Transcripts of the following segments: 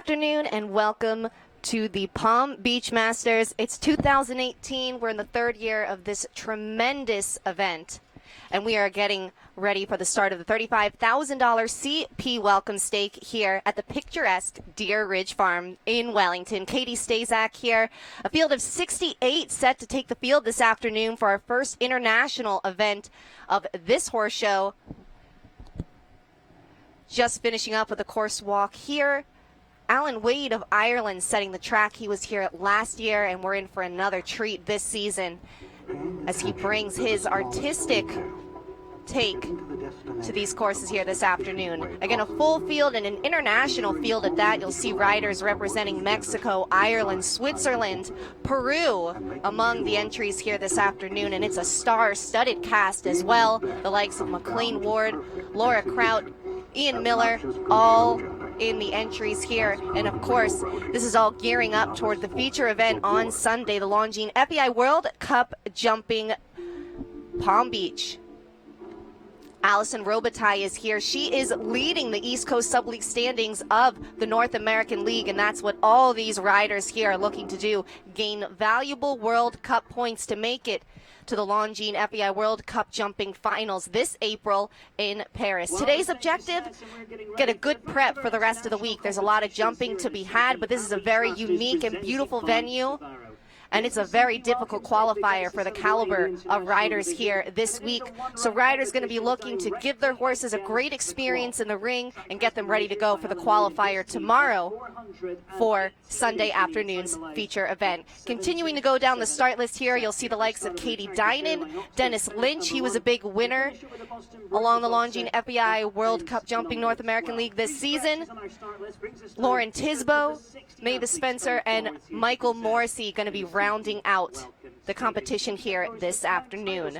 afternoon and welcome to the Palm Beach Masters. It's 2018. We're in the third year of this tremendous event, and we are getting ready for the start of the $35,000 CP welcome stake here at the picturesque Deer Ridge Farm in Wellington. Katie Stazak here. A field of 68 set to take the field this afternoon for our first international event of this horse show. Just finishing up with a course walk here. Alan Wade of Ireland setting the track. He was here last year, and we're in for another treat this season as he brings his artistic take to these courses here this afternoon. Again, a full field and an international field at that. You'll see riders representing Mexico, Ireland, Switzerland, Peru among the entries here this afternoon, and it's a star-studded cast as well. The likes of McLean Ward, Laura Kraut, Ian Miller, all in the entries here. And of course, this is all gearing up toward the feature event on Sunday, the Longines FEI World Cup Jumping Palm Beach. Allison Robitaille is here. She is leading the East Coast Sub-League standings of the North American League, and that's what all these riders here are looking to do, gain valuable World Cup points to make it to the Longines FEI World Cup Jumping Finals this April in Paris. Today's objective, get a good prep for the rest of the week. There's a lot of jumping to be had, but this is a very unique and beautiful venue, and it's a very difficult qualifier for the caliber of riders here this week. So riders going to be looking to give their horses a great experience in the ring and get them ready to go for the qualifier tomorrow for Sunday afternoon's feature event. Continuing to go down the start list here, you'll see the likes of Katie Dynan, Dennis Lynch. He was a big winner along the Longines FEI World Cup Jumping North American League this season. Lauren Tisbo, Mavis Spencer, and Michael Morrissey going to be rounding out the competition here this afternoon.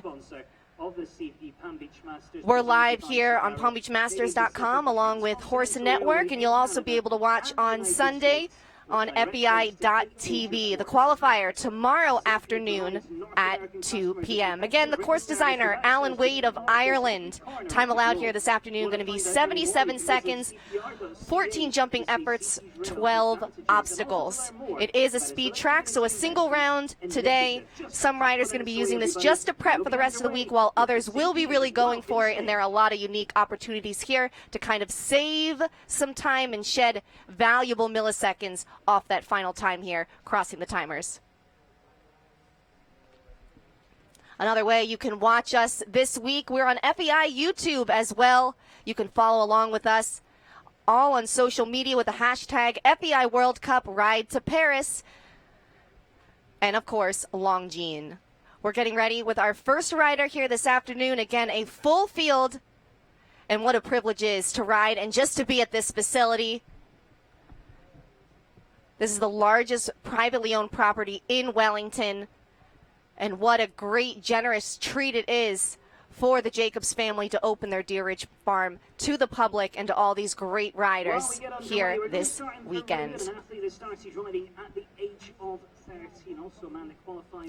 We're live here on PalmBeachMasters.com along with Horse Network, and you'll also be able to watch on Sunday on FEI.tv. The qualifier tomorrow afternoon at 2 p.m. Again, the course designer, Alan Wade of Ireland. Time allowed here this afternoon going to be 77 seconds, 14 jumping efforts, 12 obstacles. It is a speed track, so a single round today. Some riders going to be using this just to prep for the rest of the week, while others will be really going for it, and there are a lot of unique opportunities here to kind of save some time and shed valuable milliseconds off that final time here, crossing the timers. Another way you can watch us this week, we're on FEI YouTube as well. You can follow along with us all on social media with the hashtag FEI World Cup Ride to Paris, and of course, Longines. We're getting ready with our first rider here this afternoon. Again, a full field, and what a privilege it is to ride and just to be at this facility. This is the largest privately owned property in Wellington, and what a great, generous treat it is for the Jacobs family to open their Deer Ridge farm to the public and to all these great riders here this weekend.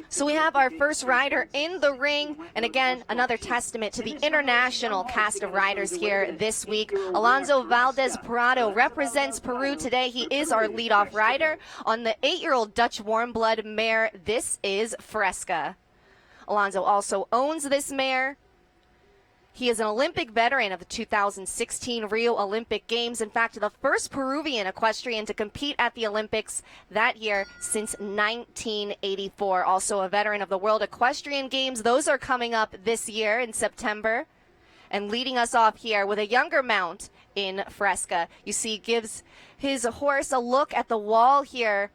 So we have our first rider in the ring, and again, another testament to the international cast of riders here this week. Alonso Valdez Prado represents Peru today. He is our leadoff rider on the 8-year-old Dutch warm blood mare. This is Fresca. Alonso also owns this mare. He is an Olympic veteran of the 2016 Rio Olympic Games. In fact, the first Peruvian equestrian to compete at the Olympics that year since 1984. Also a veteran of the World Equestrian Games. Those are coming up this year in September. And leading us off here with a younger mount in Fresca. You see, gives his horse a look at the wall here.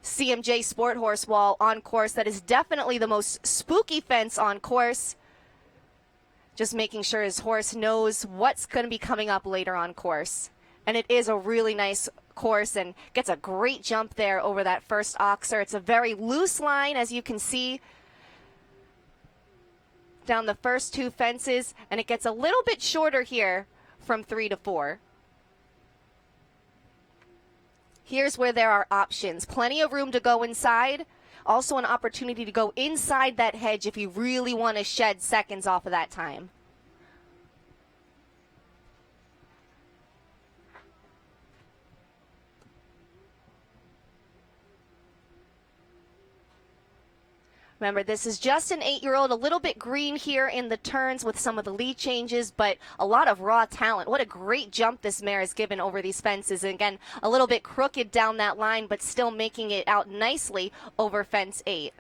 CMJ Sport Horse wall on course. That is definitely the most spooky fence on course. Just making sure his horse knows what's going to be coming up later on course. And it is a really nice course and gets a great jump there over that first oxer. It's a very loose line, as you can see, down the first two fences, and it gets a little bit shorter here from 3 to 4. Here's where there are options. Plenty of room to go inside. Also an opportunity to go inside that hedge if you really want to shed seconds off of that time. Remember, this is just an 8-year-old, a little bit green here in the turns with some of the lead changes, but a lot of raw talent. What a great jump this mare has given over these fences. And again, a little bit crooked down that line, but still making it out nicely over fence 8.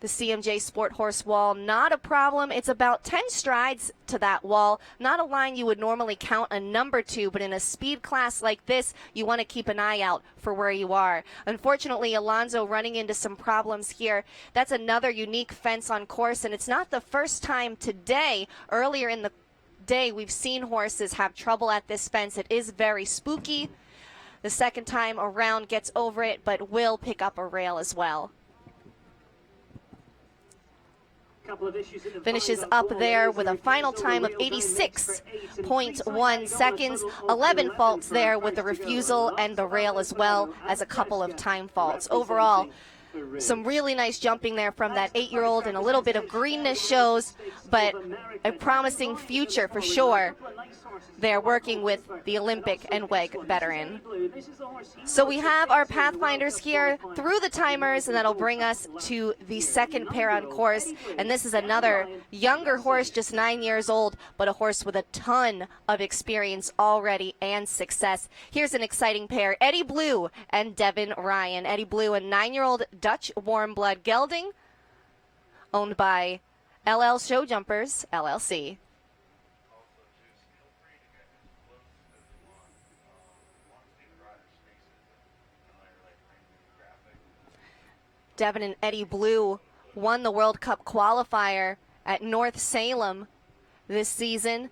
The CMJ Sport Horse wall, not a problem. It's about 10 strides to that wall. Not a line you would normally count a number to, but in a speed class like this, you want to keep an eye out for where you are. Unfortunately, Alonso running into some problems here. That's another unique fence on course, and it's not the first time today. Earlier in the day, we've seen horses have trouble at this fence. It is very spooky. The second time around gets over it, but will pick up a rail as well. Finishes up there with a final time of 86.1 seconds. 11 faults there with the refusal and the rail, as well as a couple of time faults. Overall, some really nice jumping there from that 8-year-old, and a little bit of greenness shows, but a promising future for sure. They're working with the Olympic and WEG veteran. So we have our Pathfinders here through the timers, and that'll bring us to the second pair on course. And this is another younger horse, just 9 years old, but a horse with a ton of experience already and success. Here's an exciting pair, Eddie Blue and Devin Ryan. Eddie Blue, a 9-year-old Dutch warm blood gelding, owned by LL Show Jumpers, LLC. Devin and Eddie Blue won the World Cup qualifier at North Salem this season.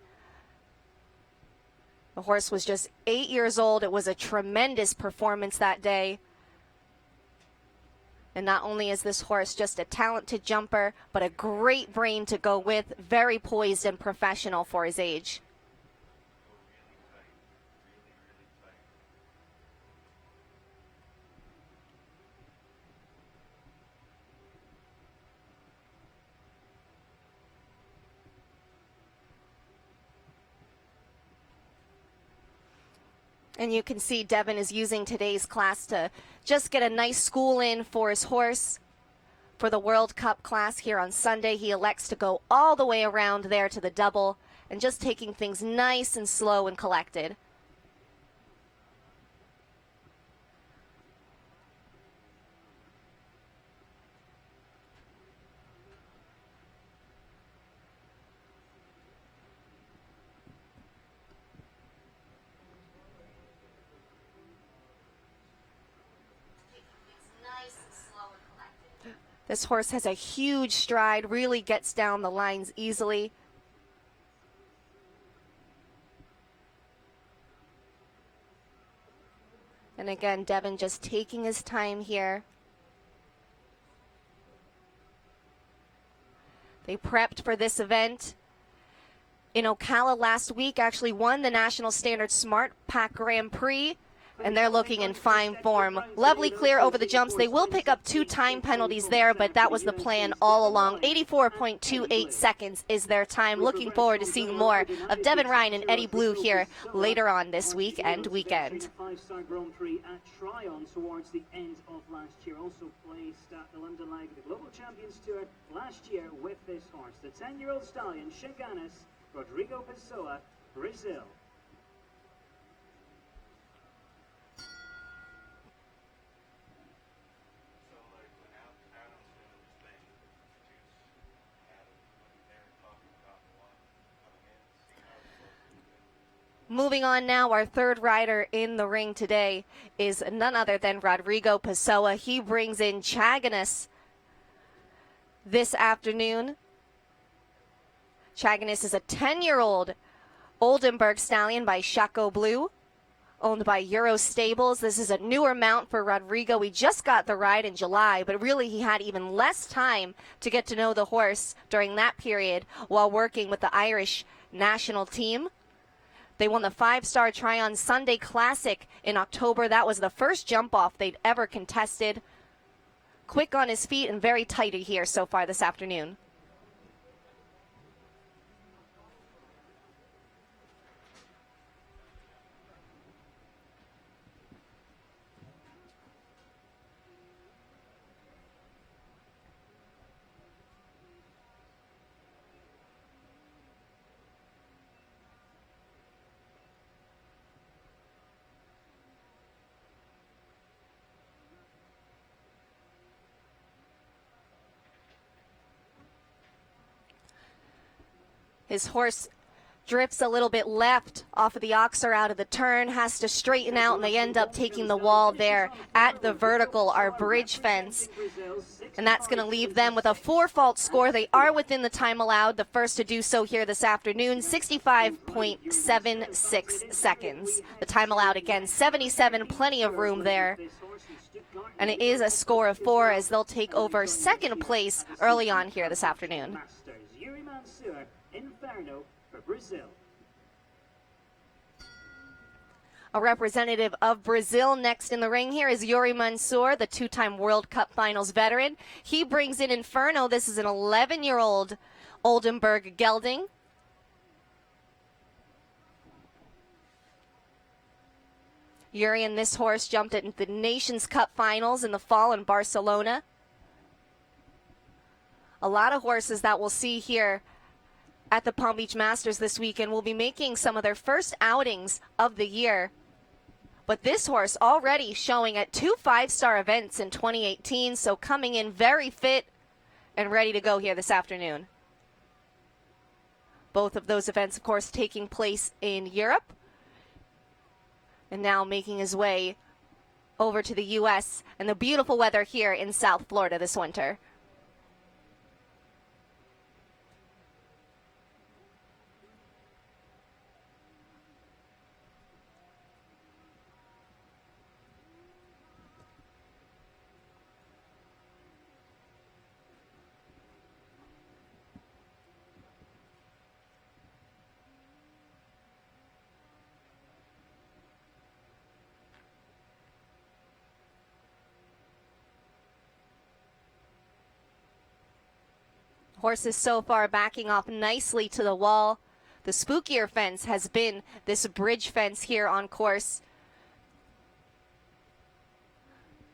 The horse was just 8 years old. It was a tremendous performance that day. And not only is this horse just a talented jumper, but a great brain to go with, very poised and professional for his age. And you can see Devin is using today's class to just get a nice school in for his horse. For the World Cup class here on Sunday, he elects to go all the way around there to the double and just taking things nice and slow and collected. This horse has a huge stride, really gets down the lines easily. And again, Devin just taking his time here. They prepped for this event in Ocala last week, actually won the National Standard Smart Pack Grand Prix. And they're looking in fine form. Lovely clear over the jumps. They will pick up 2 time penalties there, but that was the plan all along. 84.28 seconds is their time. Looking forward to seeing more of Devin Ryan and Eddie Blue here later on this week and weekend. 5-star Grand Prix at Tryon towards the end of last year. Also placed at the London leg of the Global Champions Tour last year with this horse. The 10-year-old stallion, Chaganis, Rodrigo Pessoa, Brazil. Moving on now, our third rider in the ring today is none other than Rodrigo Pessoa. He brings in Chaganis this afternoon. Chaganis is a 10-year-old Oldenburg stallion by Chaco Blue, owned by Euro Stables. This is a newer mount for Rodrigo. We just got the ride in July, but really he had even less time to get to know the horse during that period while working with the Irish national team. They won the 5-star Tryon Sunday Classic in October. That was the first jump off they'd ever contested. Quick on his feet and very tidy here so far this afternoon. His horse drifts a little bit left off of the oxer out of the turn, has to straighten out, and they end up taking the wall there at the vertical, our bridge fence. And that's going to leave them with a 4-fault score. They are within the time allowed, the first to do so here this afternoon, 65.76 seconds. The time allowed again, 77, plenty of room there. And it is a score of 4 as they'll take over second place early on here this afternoon. Brazil. A representative of Brazil next in the ring here is Yuri Mansour, the 2-time World Cup Finals veteran. He brings in Inferno. This is an 11-year-old Oldenburg gelding. Yuri and this horse jumped at the Nations Cup Finals in the fall in Barcelona. A lot of horses that we'll see here at the Palm Beach Masters this weekend will be making some of their first outings of the year. But this horse already showing at 2 5-star events in 2018, so coming in very fit and ready to go here this afternoon. Both of those events, of course, taking place in Europe. And now making his way over to the U.S. and the beautiful weather here in South Florida this winter. Horses so far backing off nicely to the wall. The spookier fence has been this bridge fence here on course.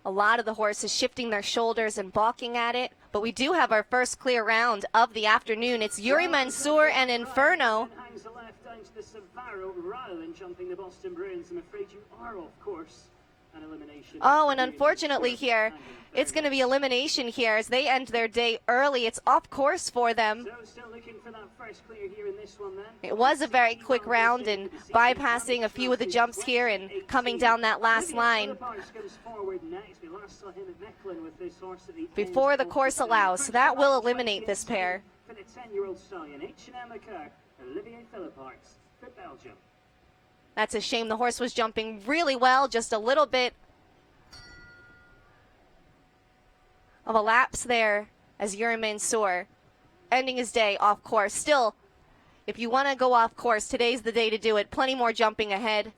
A lot of the horses shifting their shoulders and balking at it, but we do have our first clear round of the afternoon. It's Yuri Mansour and Inferno. Hangs the left down to the Savaro rather than jumping the Boston Bruins. I'm afraid you are off course. An elimination. Oh, and unfortunately here, it's going to be elimination here as they end their day early. It's off course for them. So still looking for that first clear here in this one then. It was a very quick round and bypassing a few of the jumps here and coming down that last line before the course allows. So that will eliminate this pair. For the 10-year-old stallion, H&M occur, Olivier Philipparts for Belgium. That's a shame. The horse was jumping really well, just a little bit of a lapse there as Yuri Mansour ending his day off course. Still, if you want to go off course, today's the day to do it. Plenty more jumping ahead,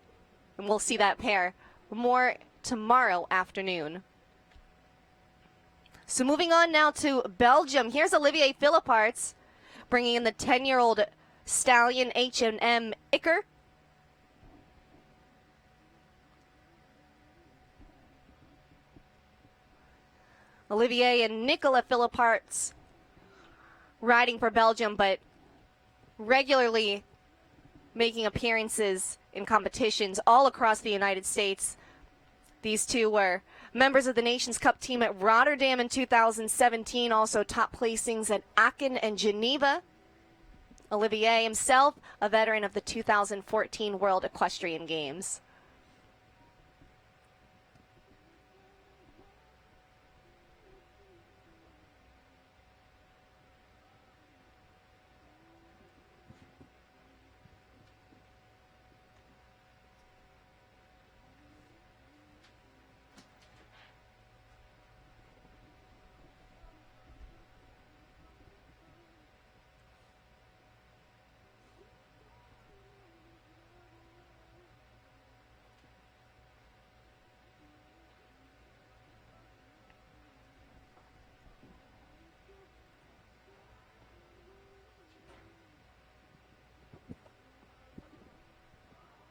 and we'll see that pair more tomorrow afternoon. So moving on now to Belgium. Here's Olivier Philipparts bringing in the 10-year-old stallion H&M Iker. Olivier and Nicolas Philipparts riding for Belgium, but regularly making appearances in competitions all across the United States. These two were members of the Nations Cup team at Rotterdam in 2017, also top placings at Aachen and Geneva. Olivier himself, a veteran of the 2014 World Equestrian Games.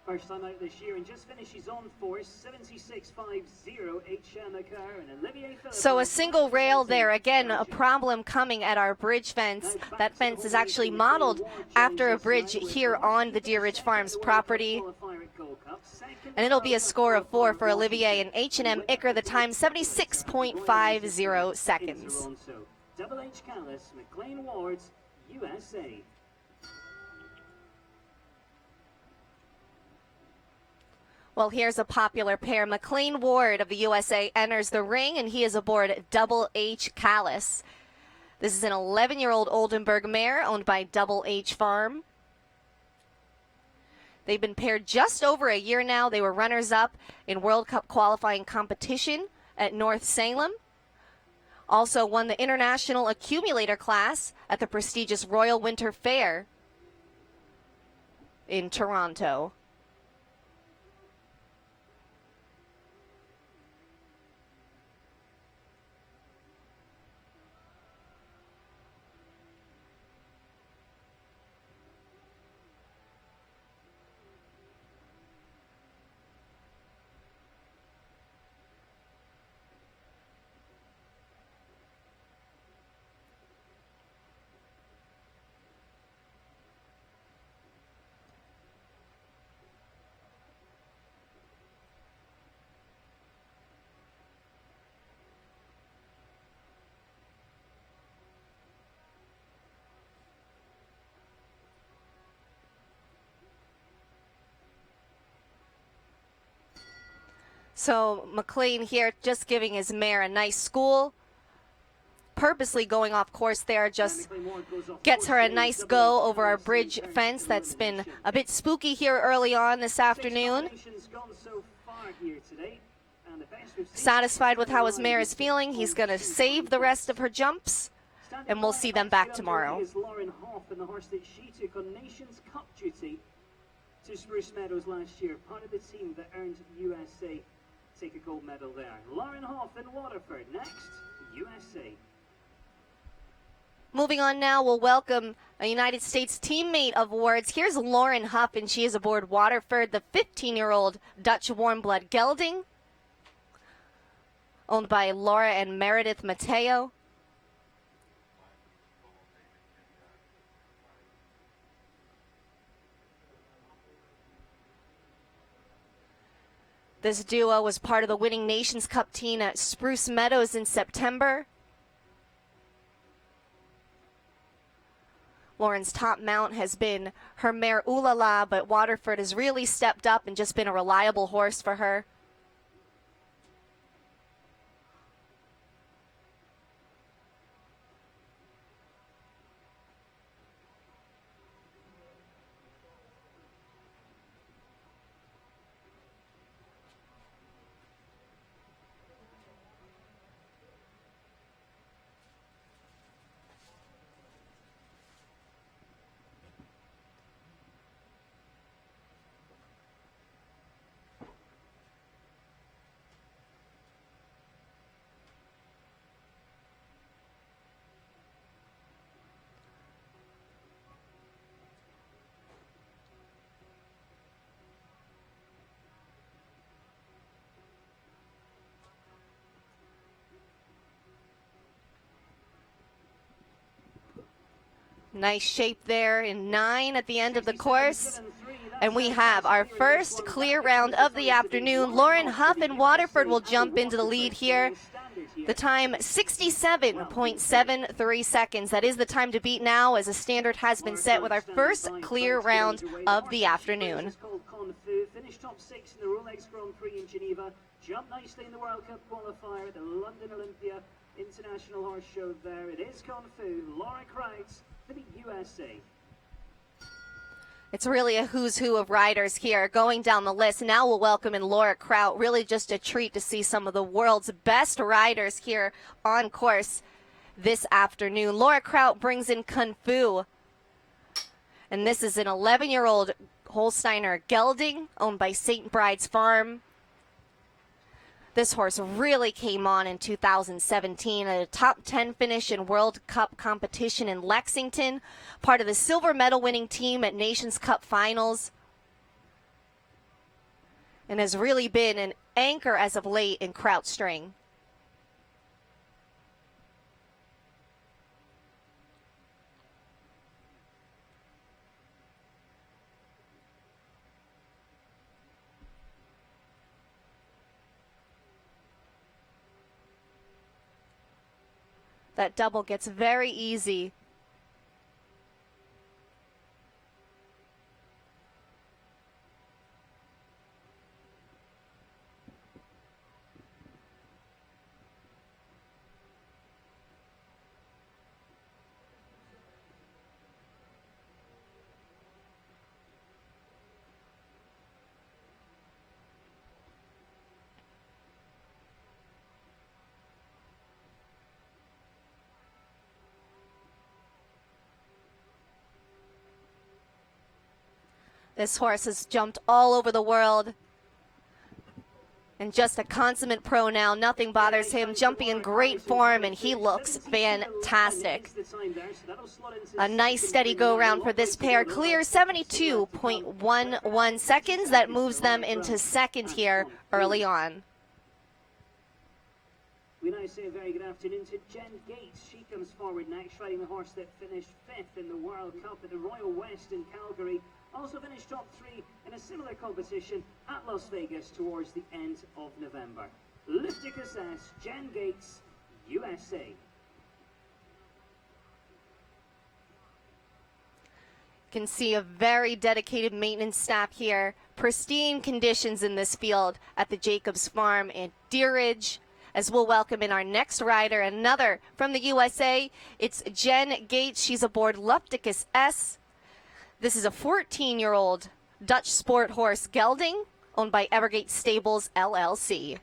First time out this year and just finishes on force, 76.50 H.M. Occur and Olivier Philipparts. So a single rail there. Again, a problem coming at our bridge fence. That fence is actually modeled after a bridge here on the Deer Ridge Farms property. And it'll be a score of 4 for Olivier and H&M Iker. The time 76.50 seconds. Double H Callis, McLean Wards, USA. Well, here's a popular pair. McLean Ward of the USA enters the ring, and he is aboard Double H Callis. This is an 11-year-old Oldenburg mare owned by Double H Farm. They've been paired just over a year now. They were runners-up in World Cup qualifying competition at North Salem. Also won the International Accumulator class at the prestigious Royal Winter Fair in Toronto. So McLean here just giving his mare a nice school. Purposely going off course there, just gets her a nice go over our bridge fence that's been a bit spooky here early on this afternoon. Satisfied with how his mare is feeling, he's going to save the rest of her jumps, and we'll see them back tomorrow. To Spruce Meadows last year, part of the team that earned USA take a gold medal there. Lauren Hoff in Waterford, next, USA. Moving on now, we'll welcome a United States teammate of Ward's. Here's Lauren Huff, and she is aboard Waterford, the 15-year-old Dutch warm-blood gelding, owned by Laura and Meredith Mateo. This duo was part of the winning Nations Cup team at Spruce Meadows in September. Lauren's top mount has been her mare Ooh La La, but Waterford has really stepped up and just been a reliable horse for her. Nice shape there in 9 at the end of the course. And we have our first clear round of the afternoon. Lauren Huff and Waterford will jump into the lead here. The time 67.73 seconds. That is the time to beat now, as a standard has been set with our first clear round of the afternoon. Finished top 6 in the Rolex Grand Prix in Geneva. Jumped nicely in the World Cup qualifier at the London Olympia International Horse Show there. It is Kung Fu. Laura Kreitz for the USA. It's really a who's who of riders here going down the list. Now we'll welcome in Laura Kraut. Really just a treat to see some of the world's best riders here on course this afternoon. Laura Kraut brings in Kung Fu. And this is an 11-year-old Holsteiner gelding owned by St. Bride's Farm. This horse really came on in 2017 at a top 10 finish in World Cup competition in Lexington, part of the silver medal winning team at Nations Cup finals, and has really been an anchor as of late in Kraut string. That double gets very easy. This horse has jumped all over the world. And just a consummate pro now. Nothing bothers him. Jumping in great form, and he looks fantastic. A nice steady go round for this pair. Clear 72.11 seconds. That moves them into second here early on. We now say a very good afternoon to Jen Gates. She comes forward next, riding the horse that finished 5th in the World Cup at the Royal West in Calgary. Also finished top 3 in a similar competition at Las Vegas towards the end of November. Lifticus S, Jen Gates, USA. Can see a very dedicated maintenance staff here. Pristine conditions in this field at the Jacobs Farm in Deer Ridge. As we'll welcome in our next rider, another from the USA. It's Jen Gates. She's aboard Lupticus S. This is a 14-year-old Dutch sport horse gelding owned by Evergate Stables, LLC.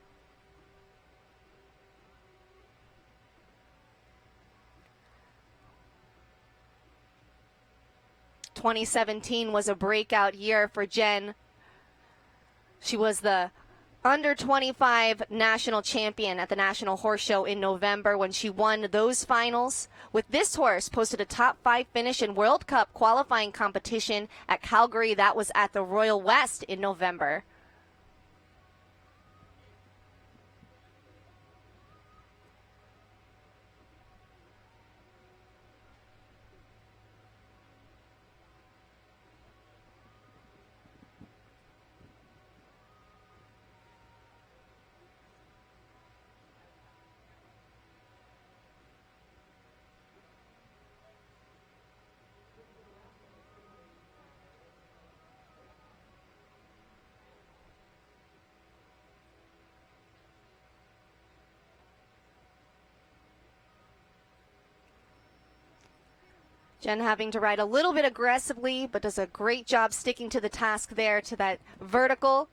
'17 was a breakout year for Jen. She was the under 25 national champion at the National Horse Show in November when she won those finals. With this horse, posted a top 5 finish in World Cup qualifying competition at Calgary. That was at the Royal West in November. Jen having to ride a little bit aggressively, but does a great job sticking to the task there, to that vertical.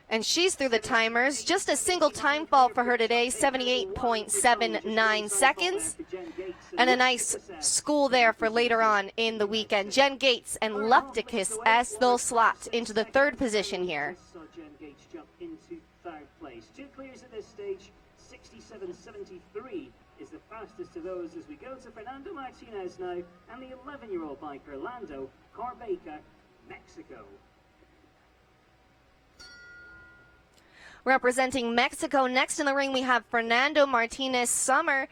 And she's through the timers. Just a single time fall for her today, 78.79 seconds. And a nice school there for later on in the weekend. Jen Gates and Lupticus S, they'll slot into the 3rd position here. So Jen Gates jump into 3rd place. 2 clears at this stage, 67.73. Is the fastest of those as we go to Fernando Martinez now and the 11-year-old biker Lando Corbaker, Mexico. Representing Mexico, next in the ring we have Fernando Martinez Summer.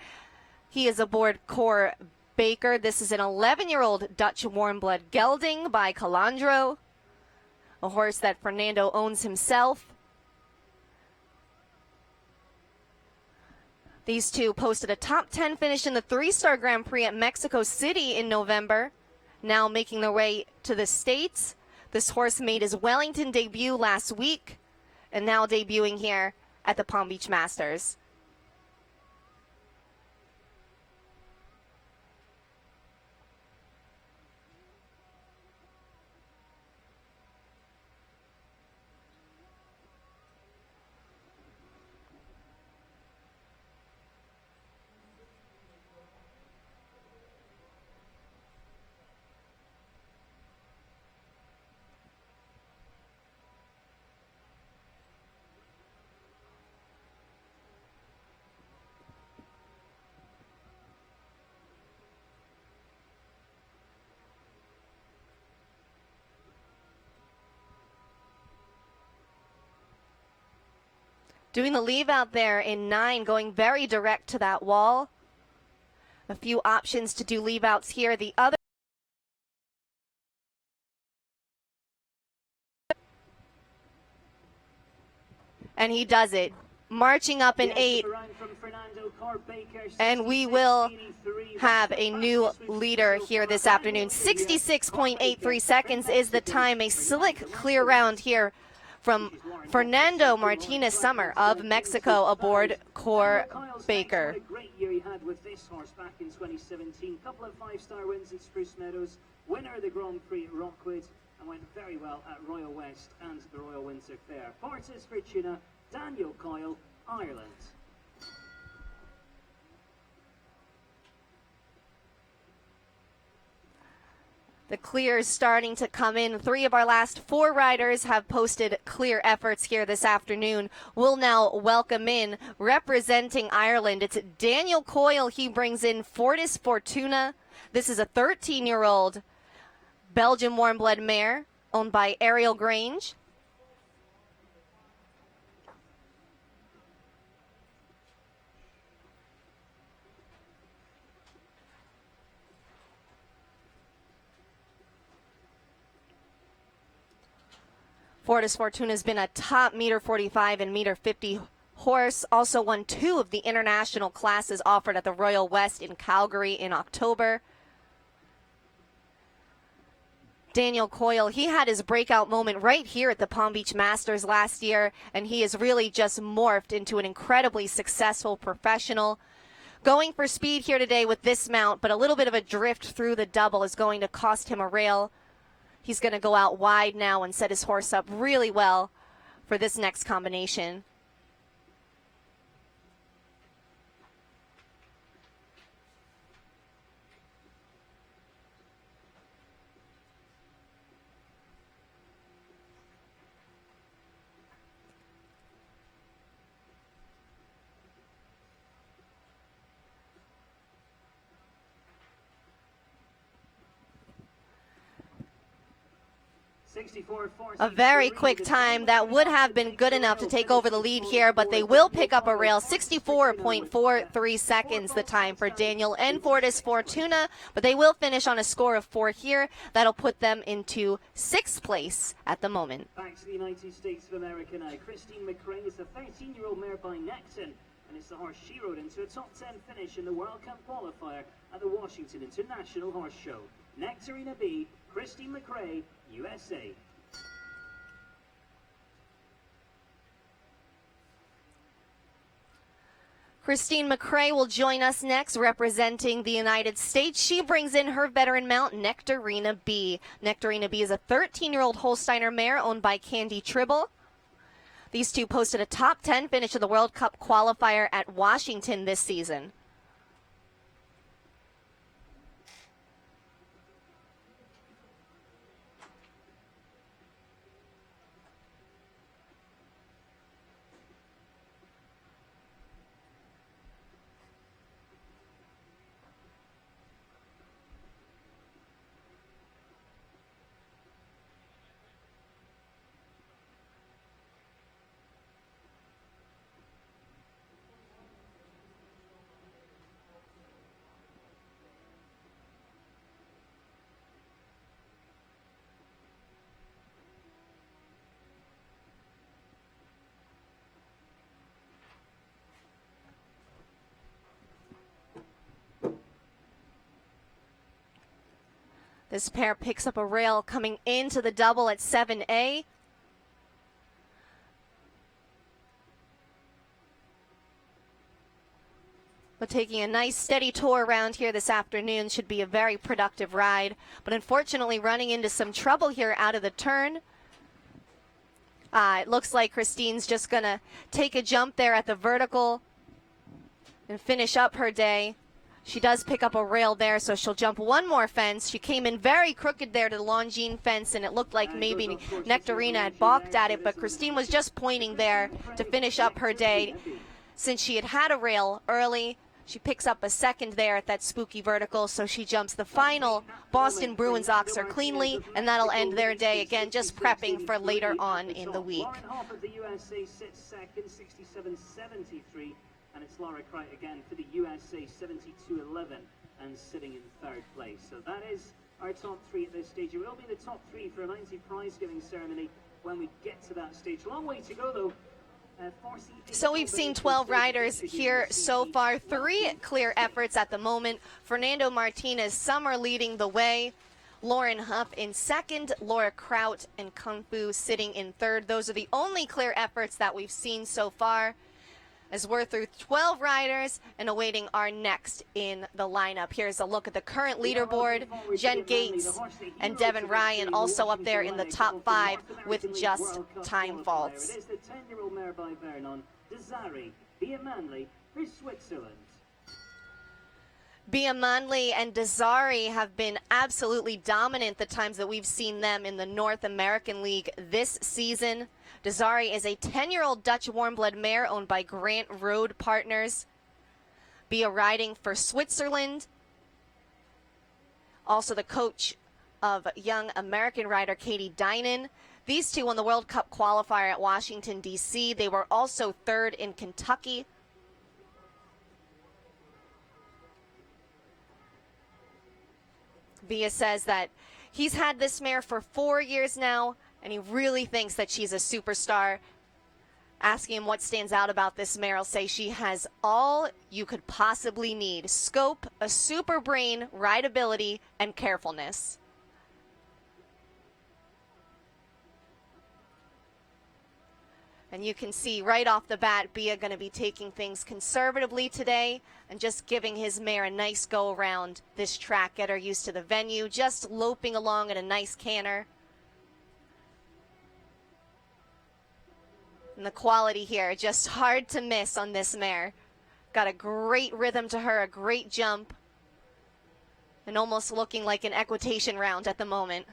He is aboard Corbaker. This is an 11-year-old Dutch warm blood gelding by Calandro, a horse that Fernando owns himself. These two posted a top 10 finish in the 3-star Grand Prix at Mexico City in November. Now making their way to the States. This horse made his Wellington debut last week and now debuting here at the Palm Beach Masters. Doing the leave out there in 9, going very direct to that wall. A few options to do leave outs here. The other, and he does it. Marching up in 8, and we will have a new leader here this afternoon. 66.83 seconds is the time. A slick, clear round here from Fernando Martinez Summer of Mexico aboard Corbaker. What a great year he had with this horse back in 2017. Couple of 5-star wins at Spruce Meadows, winner of the Grand Prix at Rockwood, and went very well at Royal West and the Royal Windsor Fair. Fortis Fortuna, Daniel Coyle, Ireland. The clear is starting to come in. 3 of our last 4 riders have posted clear efforts here this afternoon. We'll now welcome in, representing Ireland, it's Daniel Coyle. He brings in Fortis Fortuna. This is a 13-year-old Belgian warm-blood mare owned by Ariel Grange. Fortis Fortuna has been a top meter 45 and meter 50 horse. Also won 2 of the international classes offered at the Royal West in Calgary in October. Daniel Coyle, he had his breakout moment right here at the Palm Beach Masters last year, and he has really just morphed into an incredibly successful professional. Going for speed here today with this mount, but a little bit of a drift through the double is going to cost him a rail. He's going to go out wide now and set his horse up really well for this next combination. A very quick time that would have been good enough to take over the lead here, but they will pick up a rail. 64.43 seconds the time for Daniel and Fortis Fortuna, but they will finish on a score of 4 here. That'll put them into 6th place at the moment. Back to the United States of America now. Christine McRae is a 13-year-old mare by Necton, and it's the horse she rode into a top 10 finish in the World Cup qualifier at the Washington International Horse Show. Nectarina B, Christine McRae, USA. Christine McRae will join us next, representing the United States. She brings in her veteran mount, Nectarina B. Nectarina B is a 13-year-old Holsteiner mare owned by Candy Tribble. These two posted a top 10 finish of the World Cup qualifier at Washington this season. This pair picks up a rail coming into the double at 7A. But taking a nice steady tour around here this afternoon, should be a very productive ride. But unfortunately running into some trouble here out of the turn. It looks like Christine's just going to take a jump there at the vertical and finish up her day. She does pick up a rail there, so she'll jump one more fence. She came in very crooked there to the Longines fence, and it looked like maybe Nectarina had balked at it, but Christine was just pointing there to finish up her day. Since she had a rail early, she picks up a second there at that spooky vertical, so she jumps the final Boston Bruins Oxer cleanly, and that'll end their day again, just prepping for later on in the week. Half of the USA sits second, 67.73. And it's Laura Cricht again for the USA, 72.11, and sitting in 3rd place. So that is our top 3 at this stage. It will be the top 3 for a 90 prize-giving ceremony when we get to that stage. Long way to go, though. So we've seen 12 riders here so far. 3 clear efforts at the moment. Fernando Martinez, Summer leading the way. Lauren Huff in 2nd, Laura Cricht and Kung Fu sitting in 3rd. Those are the only clear efforts that we've seen so far, as we're through 12 riders and awaiting our next in the lineup. Here's a look at the current leaderboard. Jen Gates and Devin Ryan also up there in the top 5 with just time faults. It is the 10-year-old mare by Vernon, Desiree, Via Manley for Switzerland. Bia Manley and Desari have been absolutely dominant the times that we've seen them in the North American League this season. Desari is a 10-year-old Dutch warm-blood mare owned by Grant Road Partners. Bia riding for Switzerland. Also the coach of young American rider Katie Dynan. These two won the World Cup qualifier at Washington, D.C. They were also third in Kentucky. Bia says that he's had this mare for 4 years now, and he really thinks that she's a superstar. Asking him what stands out about this mare, I'll say she has all you could possibly need. Scope, a super brain, rideability, and carefulness. And you can see right off the bat, Bia going to be taking things conservatively today and just giving his mare a nice go around this track, get her used to the venue, just loping along at a nice canter. And the quality here, just hard to miss on this mare. Got a great rhythm to her, a great jump, and almost looking like an equitation round at the moment.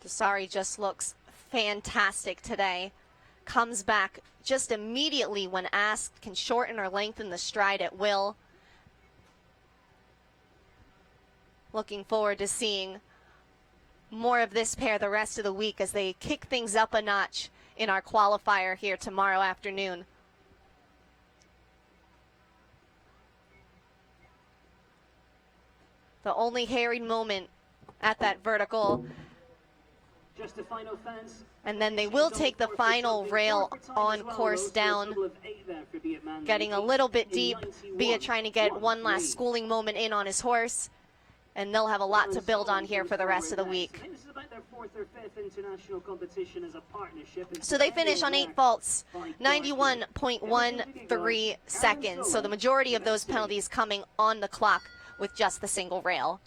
Desari just looks fantastic today. Comes back just immediately when asked, can shorten or lengthen the stride at will. Looking forward to seeing more of this pair the rest of the week as they kick things up a notch in our qualifier here tomorrow afternoon. The only harried moment at that vertical. Just the final fence. And then they will take the final rail on course down, getting a little bit deep. Bia trying to get one last schooling moment in on his horse, and they'll have a lot to build on here for the rest of the week. So they finish on 8 faults, 91.13 seconds. So the majority of those penalties coming on the clock with just the single rail.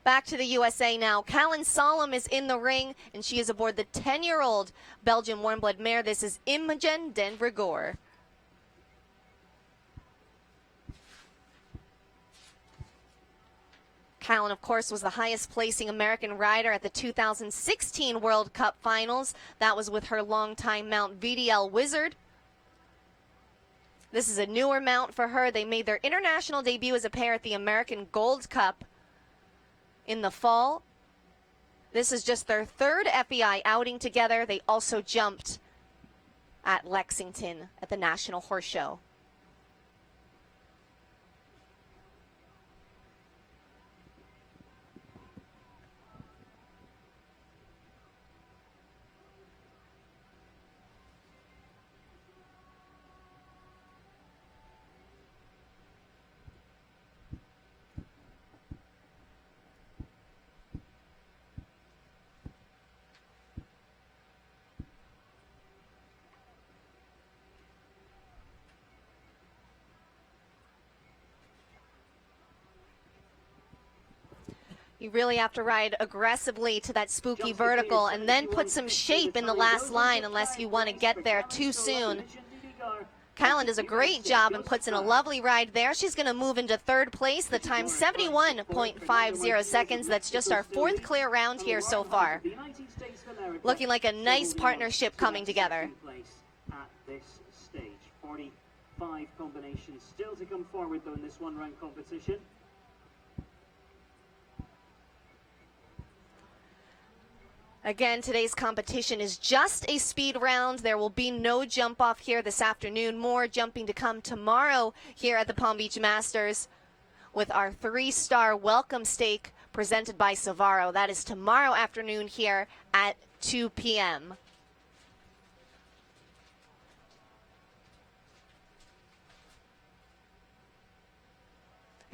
Back to the USA now. Callan Solom is in the ring, and she is aboard the 10-year-old Belgian warm-blood mare. This is Imogen Den Rigor. Callan, of course, was the highest-placing American rider at the 2016 World Cup Finals. That was with her longtime mount, VDL Wizard. This is a newer mount for her. They made their international debut as a pair at the American Gold Cup in the fall. This is just their 3rd FEI outing together. They also jumped at Lexington at the National Horse Show. You really have to ride aggressively to that spooky vertical and then put some shape in the last line unless you want to get there too soon. Callan does a great job and puts in a lovely ride there. She's going to move into 3rd place. The time 71.50 seconds. That's just our 4th clear round here so far. Looking like a nice partnership coming together. At this stage, 45 combinations still to come forward though in this one-round competition. Again, today's competition is just a speed round. There will be no jump off here this afternoon. More jumping to come tomorrow here at the Palm Beach Masters with our 3-star welcome stake presented by Savaro. That is tomorrow afternoon here at 2 p.m.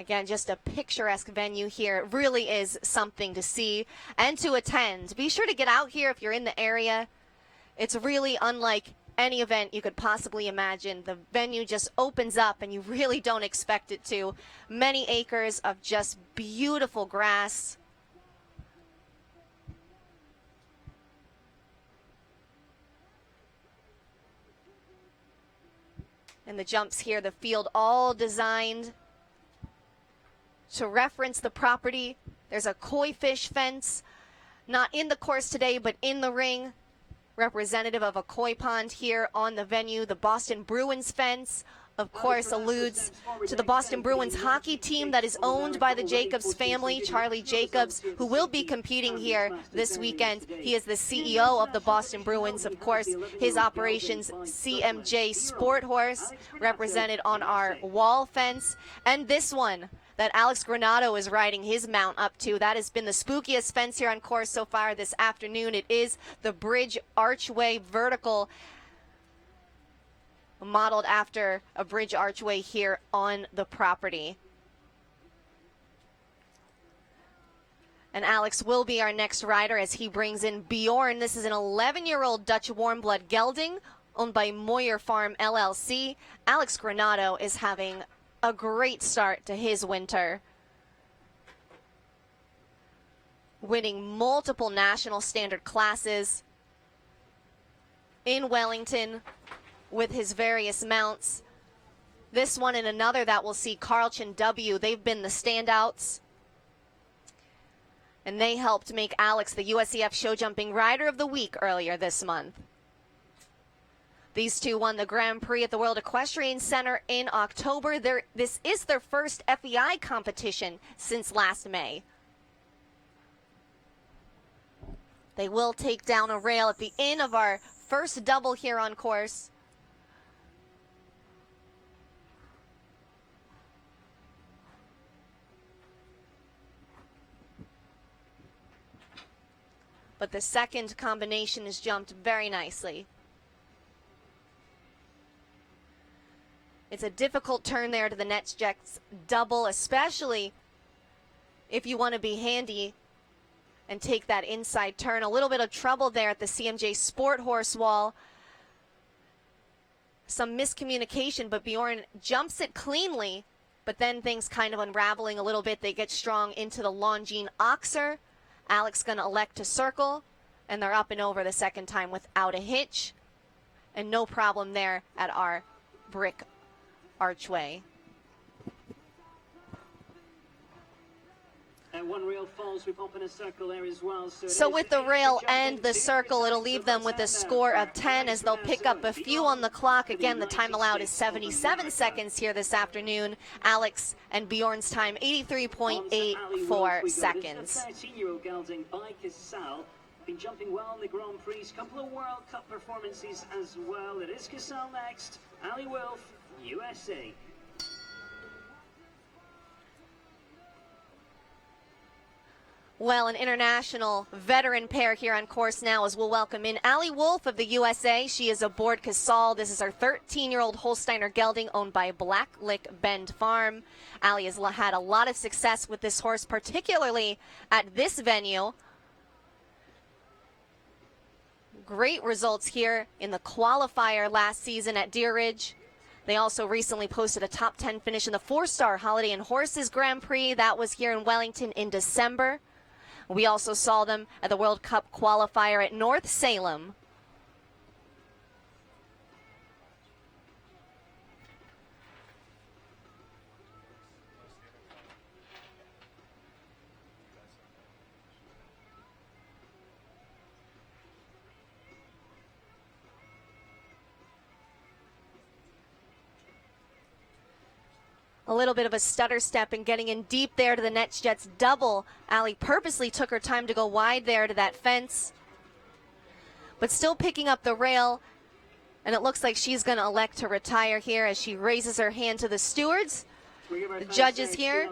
Again, just a picturesque venue here. It really is something to see and to attend. Be sure to get out here if you're in the area. It's really unlike any event you could possibly imagine. The venue just opens up and you really don't expect it to. Many acres of just beautiful grass. And the jumps here, the field all designed to reference the property. There's a koi fish fence, not in the course today, but in the ring. Representative of a koi pond here on the venue. The Boston Bruins fence, of course, alludes to the Boston Bruins hockey team that is owned by the Jacobs family. Charlie Jacobs, who will be competing here this weekend. He is the CEO of the Boston Bruins. Of course, his operations, CMJ Sport Horse, represented on our wall fence. And this one that Alex Granado is riding his mount up to. That has been the spookiest fence here on course so far this afternoon. It is the bridge archway vertical, modeled after a bridge archway here on the property. And Alex will be our next rider as he brings in Bjorn. This is an 11-year-old Dutch warm blood gelding owned by Moyer Farm LLC. Alex Granado is having a great start to his winter, winning multiple national standard classes in Wellington with his various mounts. This one and another that will see Carlton W. They've been the standouts, and they helped make Alex the USEF Show Jumping Rider of the Week earlier this month. These two won the Grand Prix at the World Equestrian Center in October. This is their first FEI competition since last May. They will take down a rail at the end of our first double here on course. But the second combination is jumped very nicely. It's a difficult turn there to the NetJets double, especially if you want to be handy and take that inside turn. A little bit of trouble there at the CMJ Sport Horse wall. Some miscommunication, but Bjorn jumps it cleanly, but then things kind of unraveling a little bit. They get strong into the Longines Oxer. Alex going to elect to circle, and they're up and over the second time without a hitch. And no problem there at our brick archway. And one rail falls, we pop in a circle there as well. So with the rail and the circle, it'll leave them with a score of 10 as they'll pick up a few on the clock. Again, the time allowed is 77 seconds here this afternoon. Alex and Bjorn's time, 83.84 seconds. 13-year-old gelding by Casal. Been jumping well in the Grand Prix. Couple of World Cup performances as well. It is Casal next. Ali Wolf, USA. Well, an international veteran pair here on course now as we'll welcome in Ali Wolf of the USA. She is aboard Casal. This is her 13-year-old Holsteiner gelding owned by Blacklick Bend Farm. Ali has had a lot of success with this horse, particularly at this venue. Great results here in the qualifier last season at Deer Ridge. They also recently posted a top 10 finish in the 4-star Holiday and Horses Grand Prix. That was here in Wellington in December. We also saw them at the World Cup qualifier at North Salem. A little bit of a stutter step and getting in deep there to the NetJets double. Ali purposely took her time to go wide there to that fence, but still picking up the rail. And it looks like she's going to elect to retire here as she raises her hand to the stewards, the judges here.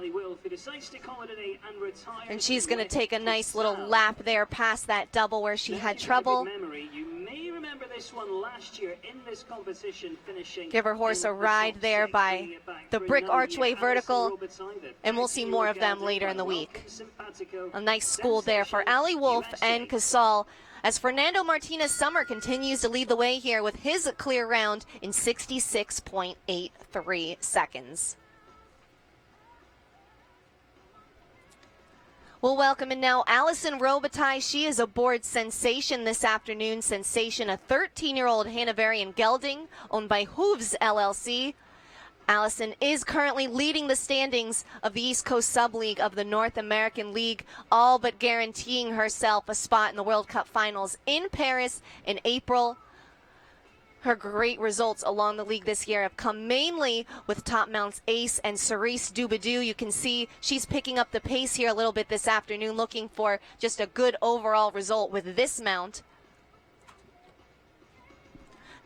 And she's going to take a nice little lap there past that double where she had trouble. You may remember this one last year in this competition, finishing. Give her horse a ride there by the brick archway vertical, and we'll see more of them later in the week. A nice school there for Ali Wolf and Casal, as Fernando Martinez Summer continues to lead the way here with his clear round in 66.83 seconds. We'll welcome in now Allison Robitaille. She is aboard Sensation this afternoon. Sensation, a 13-year-old Hanoverian gelding owned by Hooves LLC. Allison is currently leading the standings of the East Coast Sub-League of the North American League, all but guaranteeing herself a spot in the World Cup Finals in Paris in April. Her great results along the league this year have come mainly with Top Mount's Ace and Cerise Dubadou. You can see she's picking up the pace here a little bit this afternoon, looking for just a good overall result with this mount.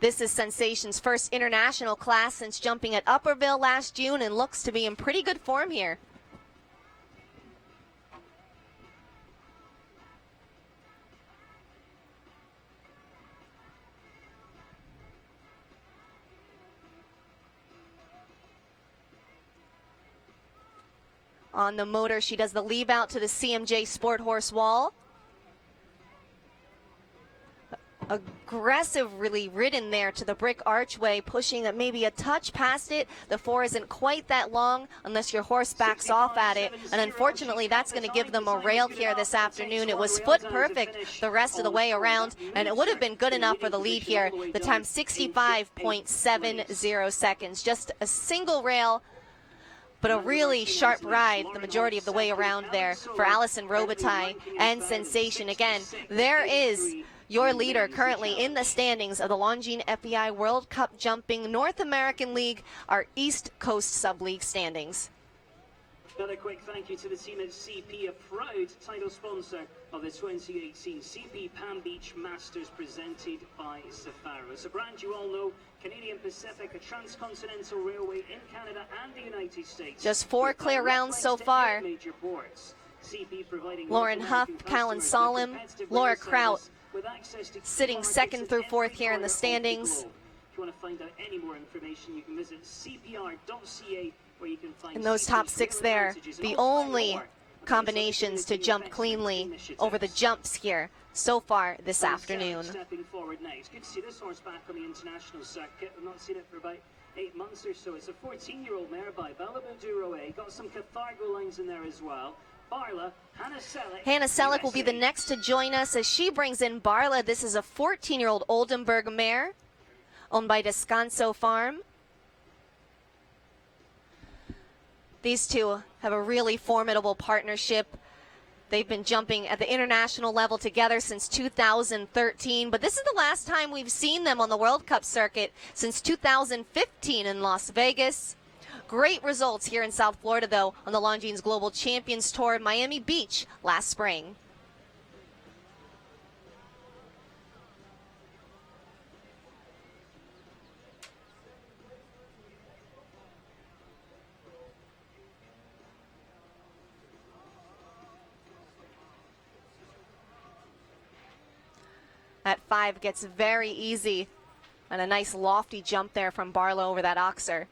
This is Sensation's first international class since jumping at Upperville last June and looks to be in pretty good form here. On the motor, she does the leave out to the CMJ Sport Horse wall. Aggressively ridden there to the brick archway, pushing it maybe a touch past it. The 4 isn't quite that long unless your horse backs off at it. And unfortunately, that's going to give them a rail here this afternoon. It was foot perfect the rest of the way around, and it would have been good enough for the lead here. The time 65.70 seconds. Just a single rail, but a really sharp ride the majority of the way around there for Allison Robitaille and Sensation. Again, there is your leader currently in the standings of the Longines FEI World Cup Jumping North American League, our East Coast Sub-League standings. Another quick thank you to the team at CP, a proud title sponsor of the 2018 CP Palm Beach Masters presented by Safaro. It's a brand you all know, Canadian Pacific, a transcontinental railway in Canada and the United States. Just 4 clear rounds so far. Lauren Huff, Callan Solemn, Laura Kraut sitting 2nd through 4th here in the standings. If you want to find out any more information, you can visit cpr.ca, where you can find. And those top 6 there, the only combinations to jump cleanly over the jumps here so far this afternoon. Stepping forward now. It's good to see this horse back on the international circuit. I've not seen it for about 8 months or so. It's a 14-year-old mare by Bella Baduro. Got some Cathargo lines in there as well. Barla, Hannah Selleck will be the next to join us as she brings in Barla. This is a 14-year-old Oldenburg mare owned by Descanso Farm. These two have a really formidable partnership. They've been jumping at the international level together since 2013, but this is the last time we've seen them on the World Cup circuit since 2015 in Las Vegas. Great results here in South Florida, though, on the Longines Global Champions Tour in Miami Beach last spring. That 5 gets very easy, and a nice lofty jump there from Barlow over that oxer.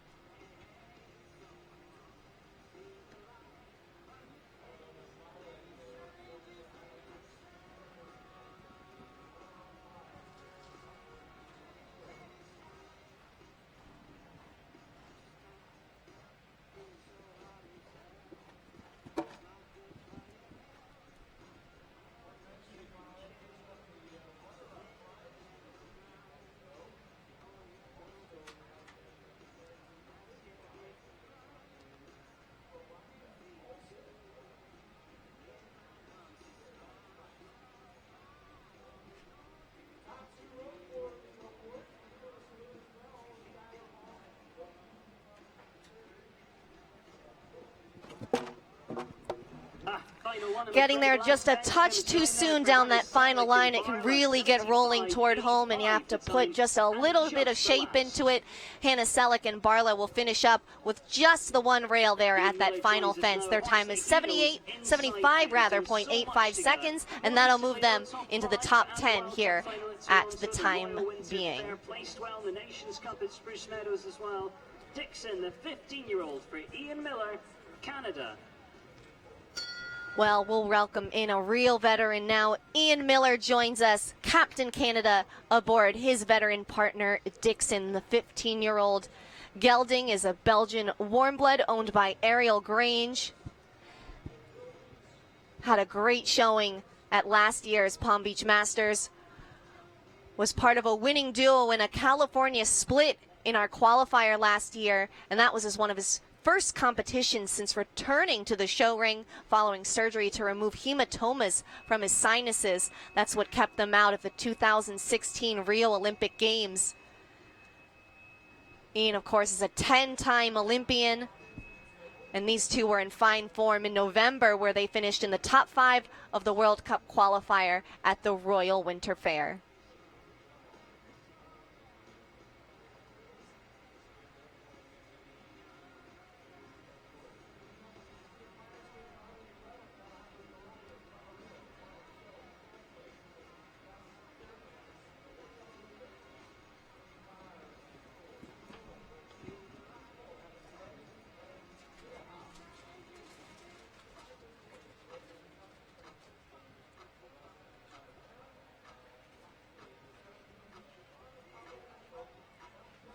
Getting there just a touch too soon down that final line. It can really get rolling toward home, and you have to put just a little bit of shape into it. Hannah Selleck and Barla will finish up with just the one rail there at that final fence. Their time is 0.85 seconds, and that'll move them into the top 10 here at the time being. The Nations Cup at Spruce Meadows as well. Dixon, the 15-year-old for Ian Miller, Canada. Well, we'll welcome in a real veteran now. Ian Miller joins us, Captain Canada, aboard his veteran partner, Dixon, the 15-year-old. Gelding is a Belgian warm blood owned by Ariel Grange. Had a great showing at last year's Palm Beach Masters. Was part of a winning duo in a California split in our qualifier last year, and that was as one of his first competitions since returning to the show ring following surgery to remove hematomas from his sinuses. That's what kept them out of the 2016 Rio Olympic Games. Ian, of course, is a 10-time Olympian, and these two were in fine form in November, where they finished in the top 5 of the World Cup qualifier at the Royal Winter Fair.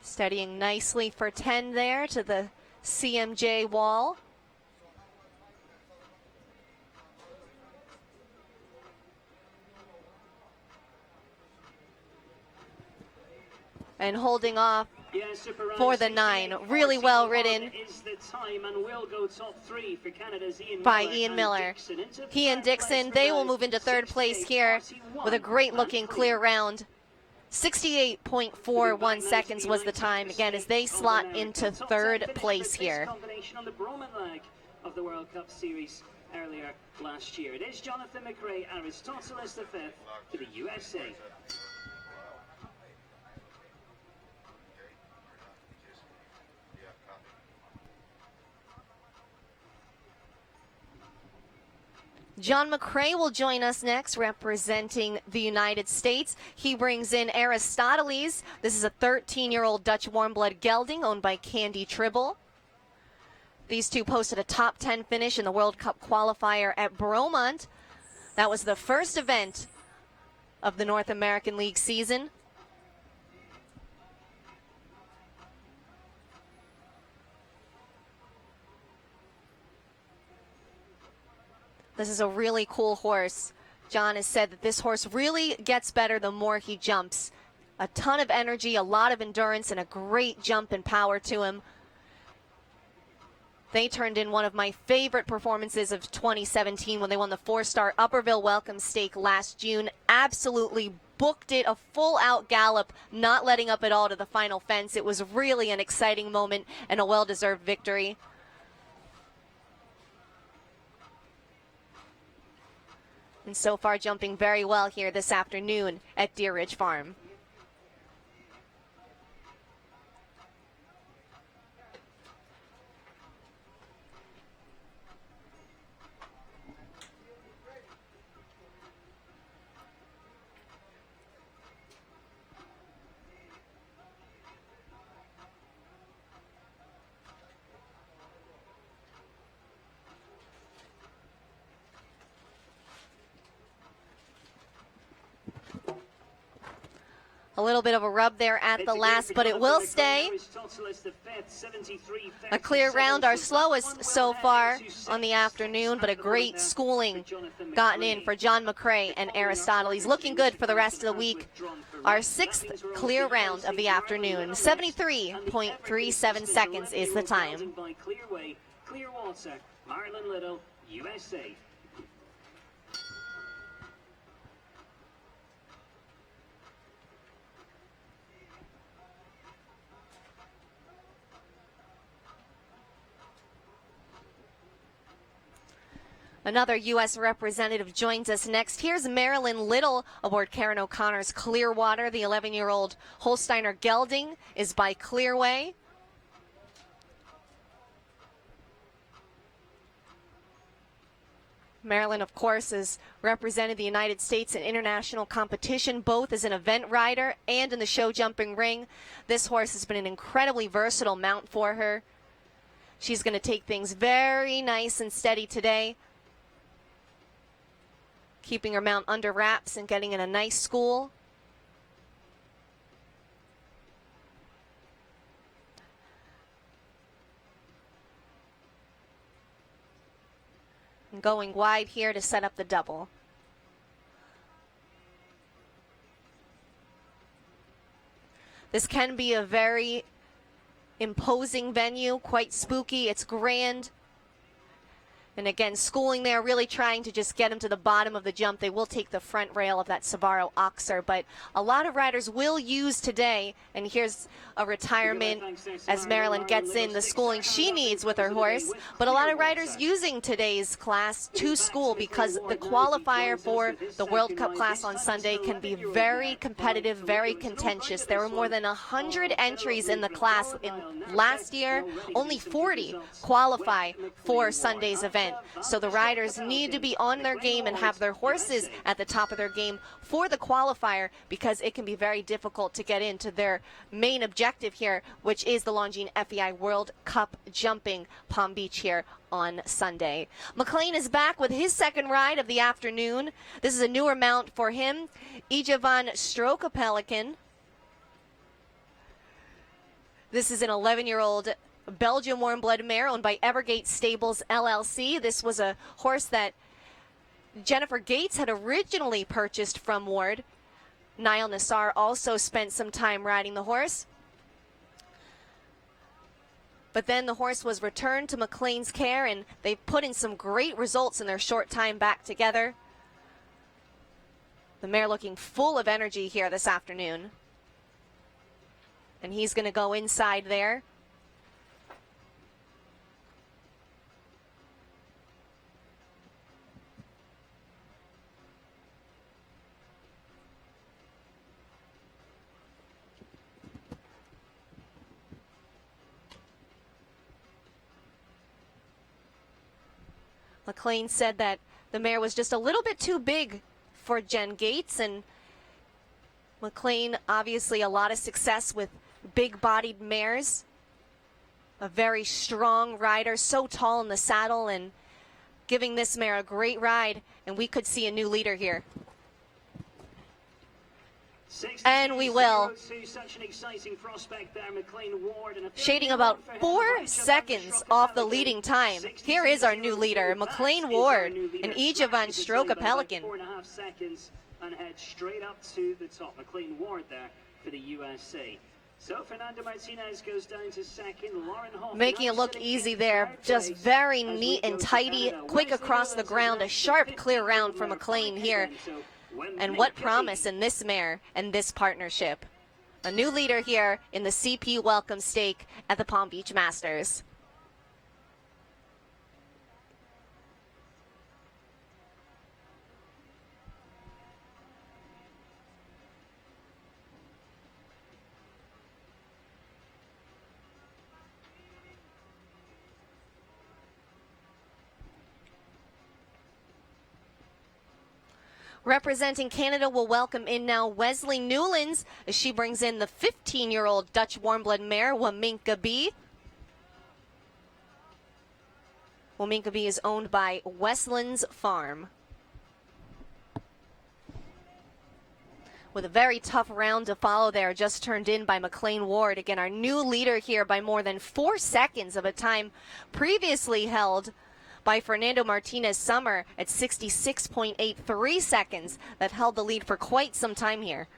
Steadying nicely for 10 there to the CMJ wall. And holding off for the 9. Really well ridden by Ian Miller. He and Dixon, they will move into 3rd place here with a great looking clear round. 68.41 seconds was the time, again, as they slot into 3rd place here. On the Broman leg of the World Cup Series earlier last year. It is Jonathan McRae, Aristoteles the 5th for the USA. John McRae will join us next, representing the United States. He brings in Aristoteles. This is a 13-year-old Dutch warm blood gelding owned by Candy Tribble. These two posted a top 10 finish in the World Cup qualifier at Bromont. That was the first event of the North American League season. This is a really cool horse. John has said that this horse really gets better the more he jumps. A ton of energy, a lot of endurance, and a great jump and power to him. They turned in one of my favorite performances of 2017 when they won the 4-star Upperville Welcome Stake last June. Absolutely booked it, a full-out gallop, not letting up at all to the final fence. It was really an exciting moment and a well-deserved victory. And so far jumping very well here this afternoon at Deer Ridge Farm. A little bit of a rub there at the last, but it will stay. A clear round, our slowest so far on the afternoon, but a great schooling gotten in for John McRae and Aristoteles. Looking good for the rest of the week. Our 6th clear round of the afternoon. 73.37 seconds is the time. Clearwater, Marilyn Little, USA. Another U.S. representative joins us next. Here's Marilyn Little aboard Karen O'Connor's Clearwater. The 11-year-old Holsteiner gelding is by Clearway. Marilyn, of course, has represented the United States in international competition, both as an event rider and in the show jumping ring. This horse has been an incredibly versatile mount for her. She's going to take things very nice and steady today, keeping her mount under wraps and getting in a nice school. And going wide here to set up the double. This can be a very imposing venue, quite spooky. It's grand. And again, schooling there, really trying to just get him to the bottom of the jump. They will take the front rail of that Sabaro Oxer, but a lot of riders will use today. And here's a retirement as Marilyn gets in the schooling she needs with her horse. But a lot of riders using today's class to school because the qualifier for the World Cup class on Sunday can be very competitive, very contentious. There were more than 100 entries in the class in last year. Only 40 qualify for Sunday's event. So the riders need to be on their game and have their horses at the top of their game for the qualifier, because it can be very difficult to get into their main objective here, which is the Longines FEI World Cup jumping Palm Beach here on Sunday. McLean is back with his second ride of the afternoon. This is a newer mount for him, Ijavan Strokapelican. This is an 11-year-old Belgian warm-blood mare owned by Evergate Stables LLC. This was a horse that Jennifer Gates had originally purchased from Ward. Niall Nassar also spent some time riding the horse. But then the horse was returned to McLean's care, and they've put in some great results in their short time back together. The mare looking full of energy here this afternoon. And he's going to go inside there. McLean said that the mare was just a little bit too big for Jen Gates, and McLean, obviously a lot of success with big-bodied mares. A very strong rider, so tall in the saddle, and giving this mare a great ride, and we could see a new leader here. And we will. Shading about 4 seconds off the leading time. Here is our new leader, McLean Ward and Ijavan Strokapelican. 4.5 seconds and head straight up to the top. McLean Ward there for the USA. So Fernando Martinez goes down to second. Lauren Hoff making it look easy there. Just very neat and tidy, quick across the ground. A sharp, clear round for McLean here. And what promise in this mare and this partnership. A new leader here in the CP Welcome Stake at the Palm Beach Masters. Representing Canada will welcome in now Wesley Newlands as she brings in the 15-year-old Dutch warm-blood mare, Waminka B. Waminka B is owned by Westlands Farm. With a very tough round to follow there, just turned in by McLean Ward. Again, our new leader here by more than 4 seconds of a time previously held by Fernando Martinez Summer at 66.83 seconds. That held the lead for quite some time here.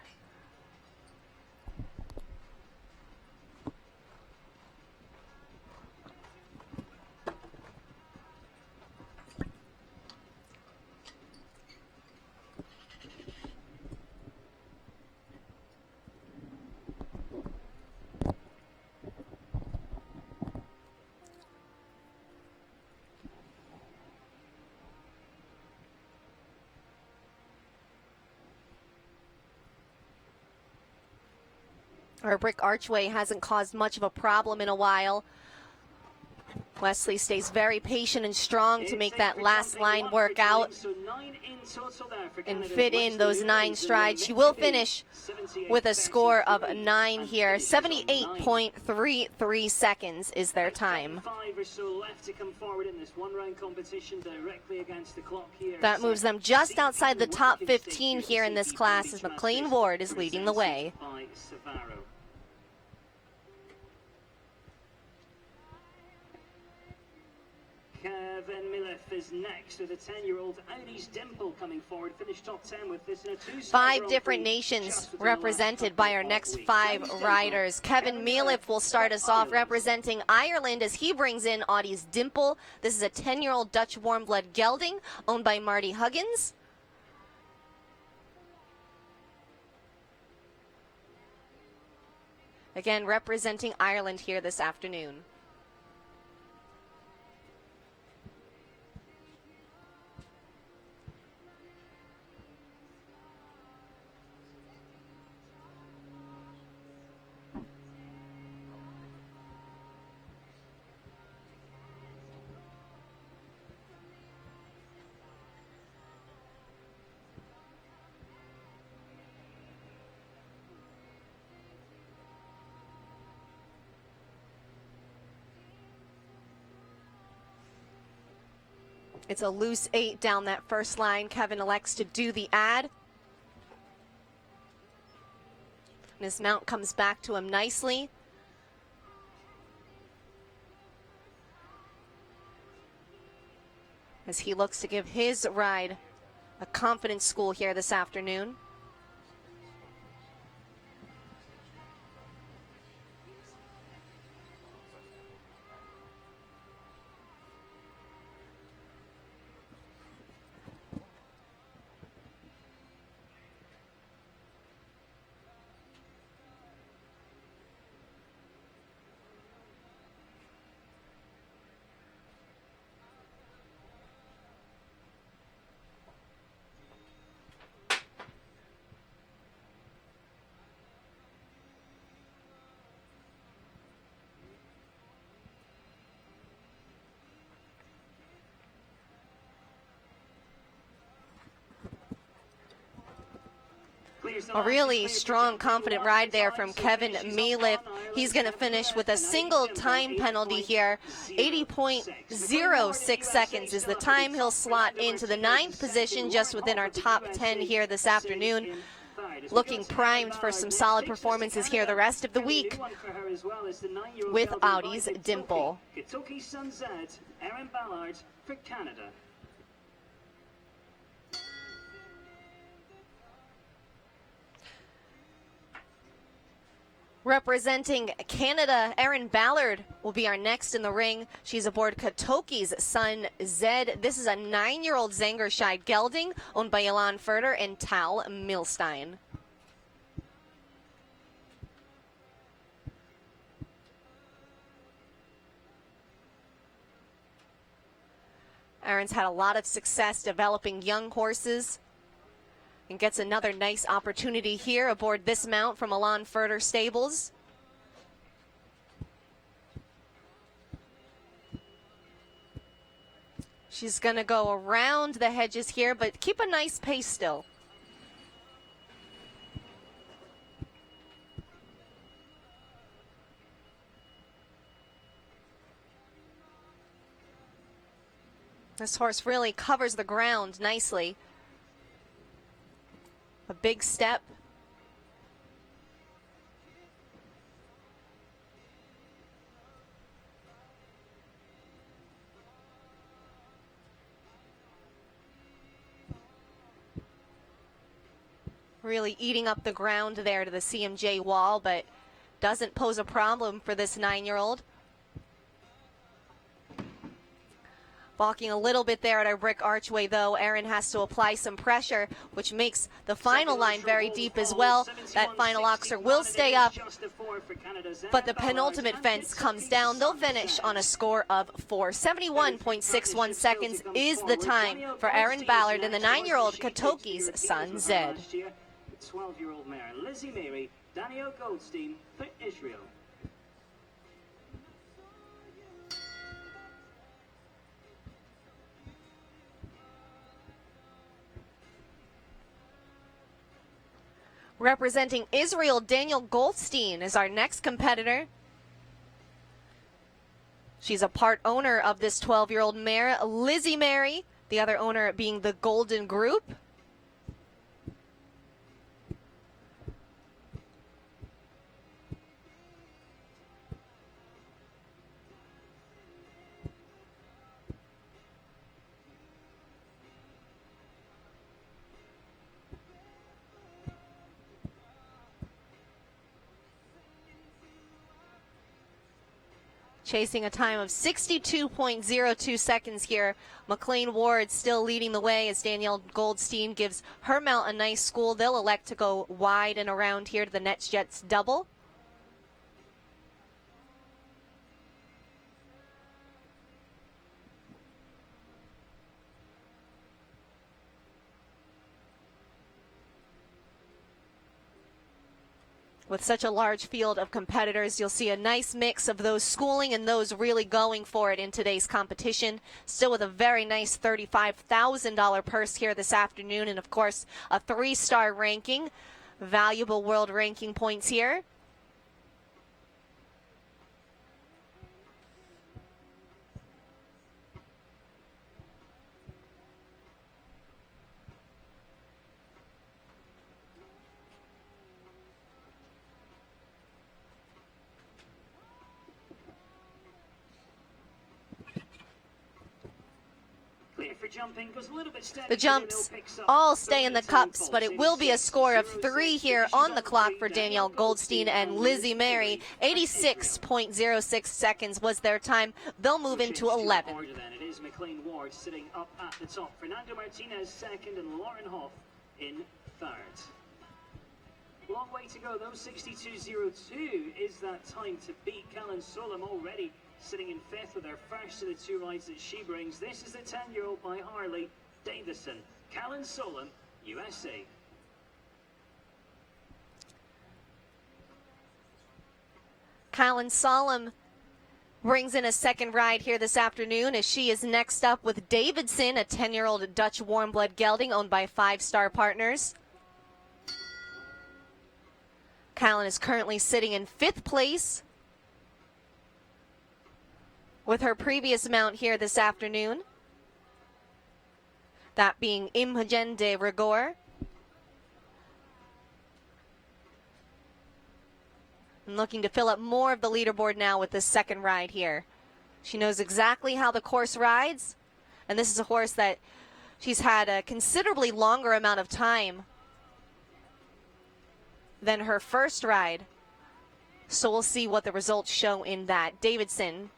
Our brick archway hasn't caused much of a problem in a while. Wesley stays very patient and strong to make that last line work out and fit in those 9 strides. She will finish with a score of 9 here. 78.33 seconds is their time. That moves them just outside the top 15 here in this class as McLean Ward is leading the way. Kevin Milif is next with a 10-year-old Audi's Dimple coming forward. Finished top 10 with this in a 2-star 5 different nations represented by our next 5 riders. Kevin Milif will start us off representing Ireland as he brings in Audi's Dimple. This is a 10-year-old Dutch warm-blood gelding owned by Marty Huggins. Again, representing Ireland here this afternoon. It's a loose 8 down that first line. Kevin elects to do the ad. And his mount comes back to him nicely. As he looks to give his ride a confidence school here this afternoon. A really strong, confident ride there from Kevin Milif. He's going to finish with a single time penalty here. 80.06 seconds is the time. He'll slot into the 9th position, just within our top 10 here this afternoon. Looking primed for some solid performances here the rest of the week with Audi's Dimple. Kentucky's son Zed, Aaron Ballard for Canada. Representing Canada, Erin Ballard will be our next in the ring. She's aboard Katoki's son, Zed. This is a 9-year-old Zangerscheid gelding owned by Elan Furter and Tal Milstein. Erin's had a lot of success developing young horses and gets another nice opportunity here aboard this mount from Elan Furter Stables. She's going to go around the hedges here, but keep a nice pace still. This horse really covers the ground nicely. A big step. Really eating up the ground there to the CMJ wall, but doesn't pose a problem for this 9-year-old. Balking a little bit there at our brick archway, though. Erin has to apply some pressure, which makes the final line very deep as well. That final oxer will stay up, but the penultimate fence comes down. They'll finish on a score of 4. 71.61 seconds is the time for Erin Ballard and the 9-year-old Katoki's son, Zed. 12-year-old mare Lizzie Mary Daniel Goldstein for Israel. Representing Israel, Daniel Goldstein is our next competitor. She's a part owner of this 12-year-old mare, Lizzie Mary, the other owner being the Golden Group. Chasing a time of 62.02 seconds here. McLean Ward still leading the way as Danielle Goldstein gives her mount a nice school. They'll elect to go wide and around here to the NetsJets double. With such a large field of competitors, you'll see a nice mix of those schooling and those really going for it in today's competition. Still with a very nice $35,000 purse here this afternoon, and of course a 3-star ranking. Valuable world ranking points here. The jumps all stay in the cups, but it will be a score of 3 here on the clock for Danielle Goldstein and Lizzie Mary. 86.06 seconds was their time. They'll move into 11. It is McLean Ward sitting up at the top. Fernando Martinez second and Lauren Hoff in third. Long way to go though. 62.02 is that time to beat. Callan Solom already sitting in 5th with her first of the 2 rides that she brings. This is the 10-year-old by Harley Davidson. Callan Solom, USA. Callan Solom brings in a second ride here this afternoon as she is next up with Davidson, a 10-year-old Dutch warm-blood gelding owned by 5-Star Partners. Callan is currently sitting in 5th place with her previous mount here this afternoon, that being Imogen de Rigor. And looking to fill up more of the leaderboard now with this second ride here. She knows exactly how the course rides, and this is a horse that she's had a considerably longer amount of time than her first ride. So we'll see what the results show in that. Davidson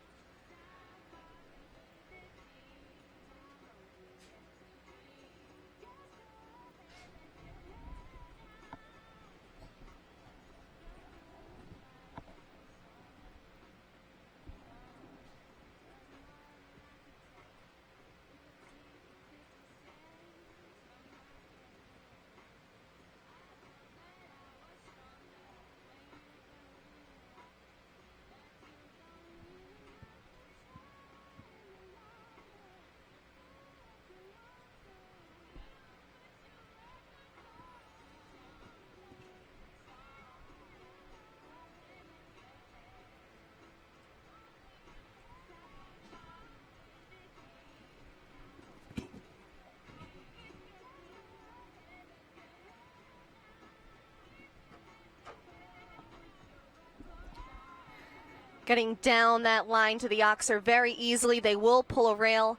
getting down that line to the Oxer very easily. They will pull a rail.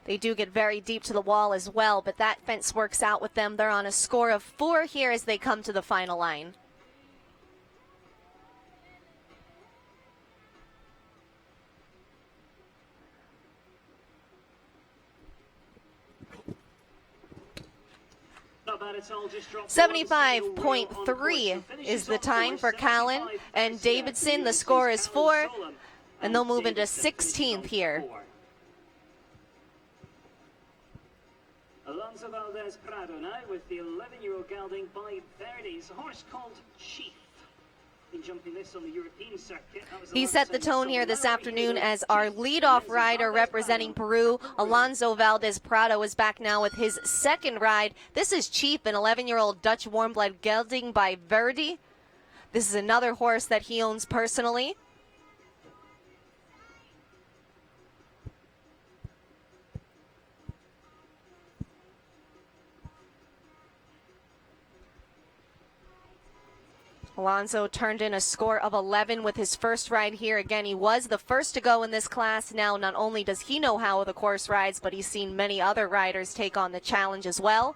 They do get very deep to the wall as well, but that fence works out with them. They're on a score of 4 here as they come to the final line. Not bad at all, just dropped 75.3 is the time for Callan and Davidson. The score is 4, and they'll move into 16th here. Alonso Valdez Prado now with the 11-year-old gelding by Verdes, a horse called Chief. Been jumping this on the European circuit. That was the He last set the time we tone saw here him. this Now afternoon he as goes. our leadoff rider representing Peru, Alonso Valdez Prado, is back now with his second ride. This is Chief, an 11-year-old Dutch warm-blood gelding by Verdi. This is another horse that he owns personally. Alonso turned in a score of 11 with his first ride here. Again, he was the first to go in this class. Now, not only does he know how the course rides, but he's seen many other riders take on the challenge as well.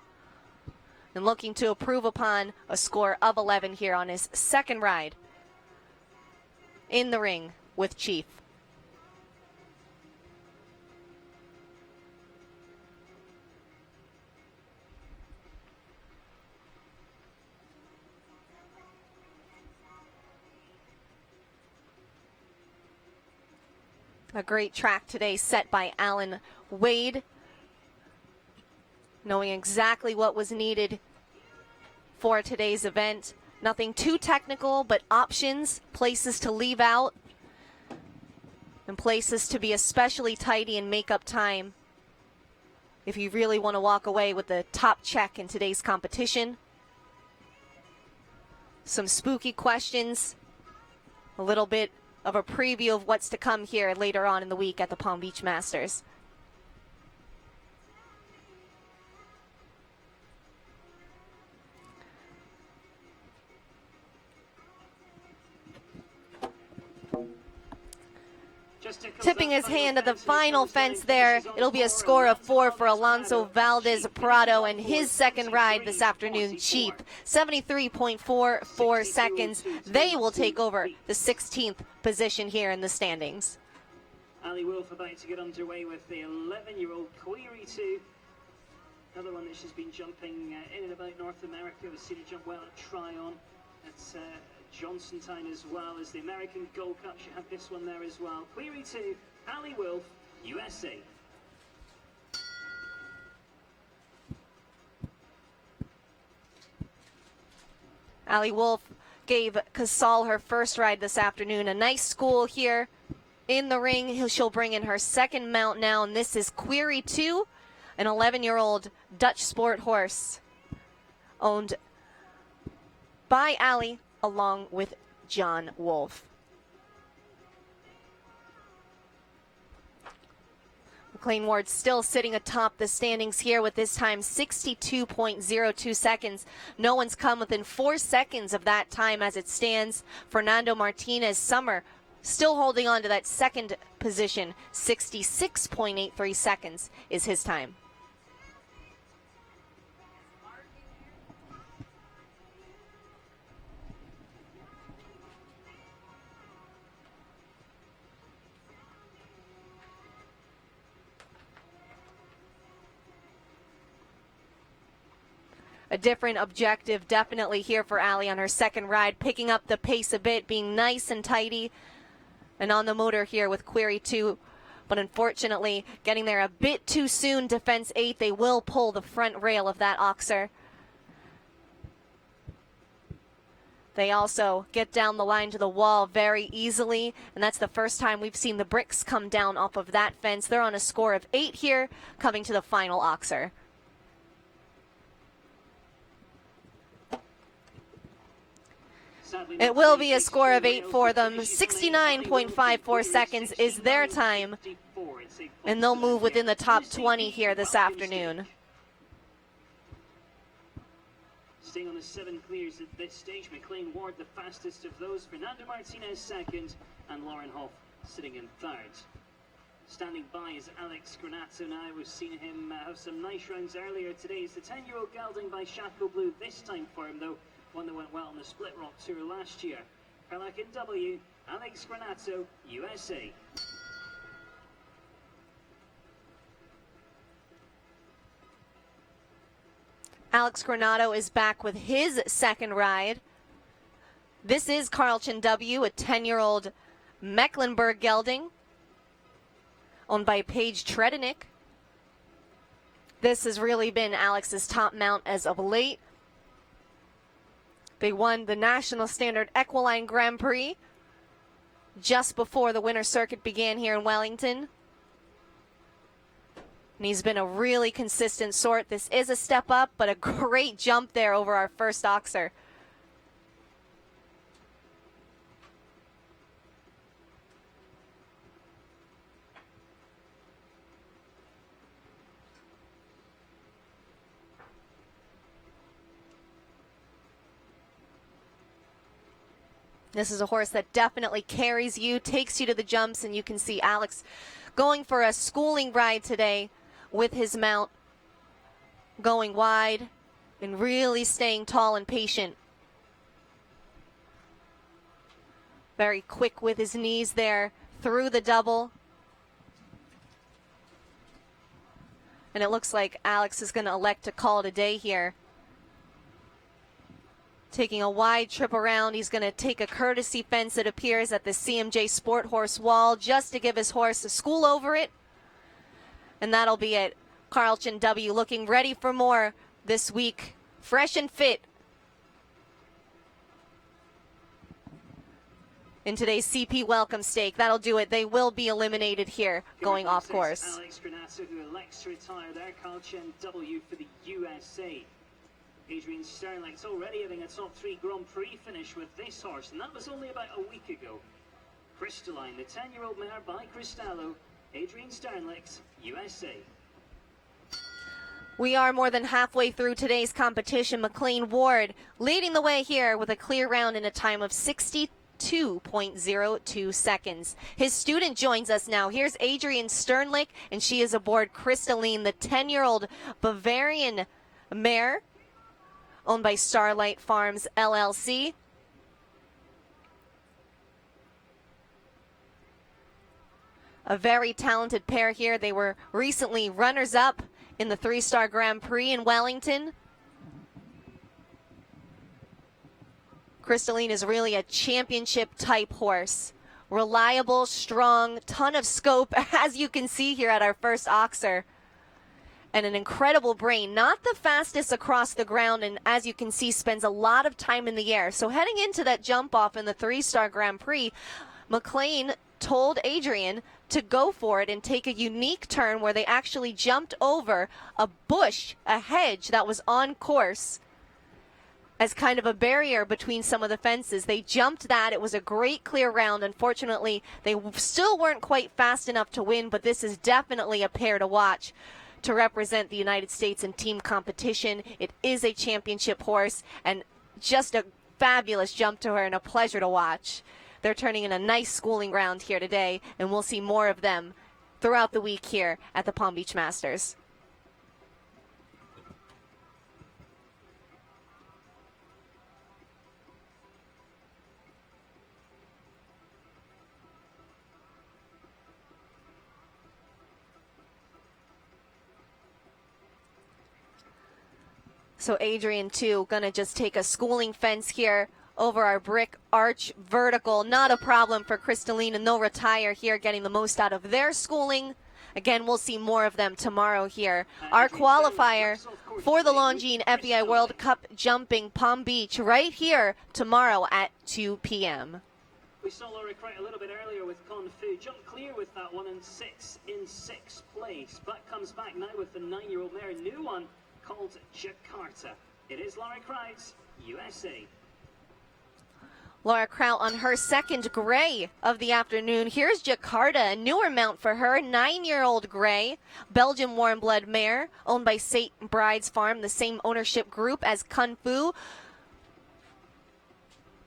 And looking to improve upon a score of 11 here on his second ride in the ring with Chief. A great track today set by Alan Wade, knowing exactly what was needed for today's event. Nothing too technical, but options, places to leave out, and places to be especially tidy and make up time if you really want to walk away with the top check in today's competition. Some spooky questions, a little bit of a preview of what's to come here later on in the week at the Palm Beach Masters. Tipping his hand at the final fence there. It'll be a score of 4 for Alonso Valdez Prado and his second ride this afternoon, Chief. 73.44 seconds. They will take over the 16th position here in the standings. Ali Wolf about to get underway with the 11-year-old Query 2. Another one that she's been jumping in and about North America. We've seen her jump well at Tryon. That's Johnsontown as well as the American Gold Cup. She had this one there as well. Query 2, Ali Wolf, USA. Ali Wolf gave Casal her first ride this afternoon. A nice school here in the ring. She'll bring in her second mount now, and this is Query 2, an 11-year-old Dutch sport horse owned by Ali along with John Wolf. McLean Ward still sitting atop the standings here with this time 62.02 seconds. No one's come within 4 seconds of that time as it stands. Fernando Martinez Summer still holding on to that second position. 66.83 seconds is his time. A different objective definitely here for Ali on her second ride, picking up the pace a bit, being nice and tidy and on the motor here with Query 2. But unfortunately, getting there a bit too soon to fence 8. They will pull the front rail of that oxer. They also get down the line to the wall very easily, and that's the first time we've seen the bricks come down off of that fence. They're on a score of 8 here, coming to the final oxer. It will be a score of 8 for them. 69.54 seconds is their time, and they'll move within the top 20 here this afternoon. Staying on the 7 clears at this stage, McLean Ward the fastest of those, Fernando Martinez second, and Lauren Hoff sitting in third. Standing by is Alex Granato now. We've seen him have some nice rounds earlier today. It's the 10-year-old gelding by Chaco Blue this time for him, though. One that went well on the Split Rock Tour last year. Carlac in W, Alex Granato, USA. Alex Granato is back with his second ride. This is Carlton W, a 10-year-old Mecklenburg gelding owned by Paige Tredenick. This has really been Alex's top mount as of late. They won the National Standard Equine Grand Prix just before the winter circuit began here in Wellington. And he's been a really consistent sort. This is a step up, but a great jump there over our first oxer. This is a horse that definitely carries you, takes you to the jumps, and you can see Alex going for a schooling ride today with his mount, going wide and really staying tall and patient. Very quick with his knees there through the double. And it looks like Alex is going to elect to call it a day here. Taking a wide trip around, he's going to take a courtesy fence, it appears, at the CMJ Sport Horse wall just to give his horse a school over it. And that'll be it. Carlton W. looking ready for more this week, fresh and fit in today's CP Welcome Stake. That'll do it. They will be eliminated here going off course. Alex Granata, who elects to retire there. Carlton W. for the USA. Adrian Sternlicht's already having a top 3 Grand Prix finish with this horse, and that was only about a week ago. Crystalline, the 10-year-old mare by Cristallo. Adrian Sternlicht, USA. We are more than halfway through today's competition. McLean Ward leading the way here with a clear round in a time of 62.02 seconds. His student joins us now. Here's Adrian Sternlicht, and she is aboard Crystalline, the 10-year-old Bavarian mare owned by Starlight Farms LLC. A very talented pair here. They were recently runners-up in the 3-Star Grand Prix in Wellington. Crystalline is really a championship-type horse. Reliable, strong, ton of scope, as you can see here at our first oxer. And an incredible brain, not the fastest across the ground, and as you can see, spends a lot of time in the air. So heading into that jump off in the 3-Star Grand Prix, McLean told Adrian to go for it and take a unique turn where they actually jumped over a bush, a hedge that was on course as kind of a barrier between some of the fences. They jumped that. It was a great clear round. Unfortunately, they still weren't quite fast enough to win, but this is definitely a pair to watch to represent the United States in team competition. It is a championship horse, and just a fabulous jump to her and a pleasure to watch. They're turning in a nice schooling round here today, and we'll see more of them throughout the week here at the Palm Beach Masters. So Adrian, too, going to just take a schooling fence here over our brick arch vertical. Not a problem for Crystalline, and they'll retire here, getting the most out of their schooling. Again, we'll see more of them tomorrow here. Our qualifier for the Longines FEI World Cup Jumping Palm Beach right here tomorrow at 2 p.m. We saw Laura Crichton a little bit earlier with Kung Fu. Jumped clear with that one in sixth place. But comes back now with the 9-year-old mare. New one called Jakarta. It is Laura Crichton, USA. Laura Kraut on her second gray of the afternoon. Here's Jakarta, a newer mount for her, 9-year-old gray, Belgian warm blood mare, owned by St. Bride's Farm, the same ownership group as Kung Fu,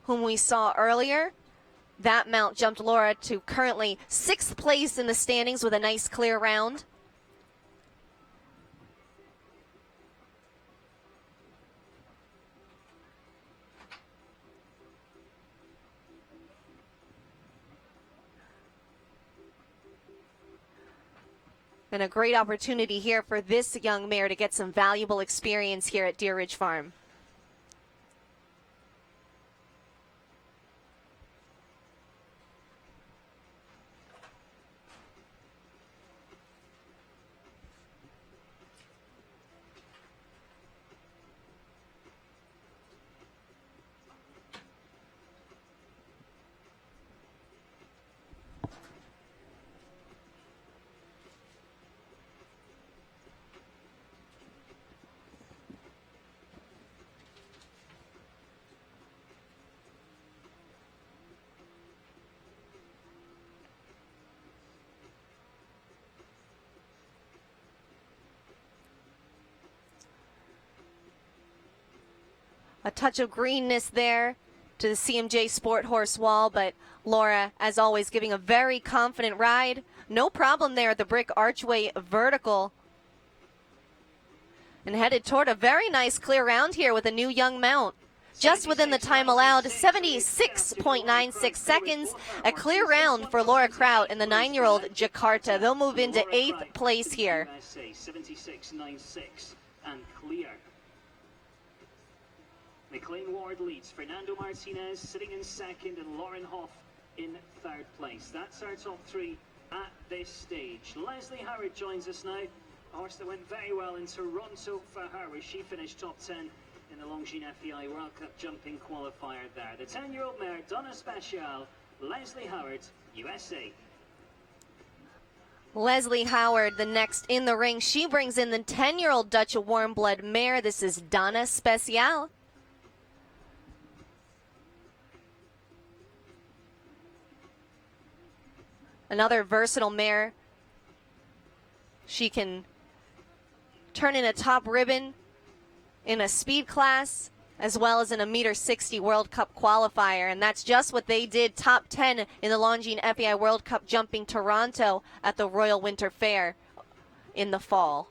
whom we saw earlier. That mount jumped Laura to currently 6th place in the standings with a nice clear round. And a great opportunity here for this young mare to get some valuable experience here at Deer Ridge Farm. A touch of greenness there to the CMJ Sport Horse wall, but Laura, as always, giving a very confident ride. No problem there at the brick archway vertical. And headed toward a very nice clear round here with a new young mount. Just within the time allowed, 76.96 seconds. A clear round for Laura Kraut and the 9-year-old Jakarta. They'll move into 8th place here. 76.96 and clear. McLean Ward leads. Fernando Martinez sitting in 2nd and Lauren Hoff in 3rd place. That's our top 3 at this stage. Leslie Howard joins us now. A horse that went very well in Toronto for her, where she finished top 10 in the Longines FEI World Cup jumping qualifier there. The 10-year-old mare, Donna Special, Leslie Howard, USA. Leslie Howard, the next in the ring. She brings in the 10-year-old Dutch warm blood mare. This is Donna Special. Another versatile mare. She can turn in a top ribbon in a speed class as well as in a 1.60 m World Cup qualifier, and that's just what they did. Top 10 in the Longines FEI World Cup jumping Toronto at the Royal Winter Fair in the fall.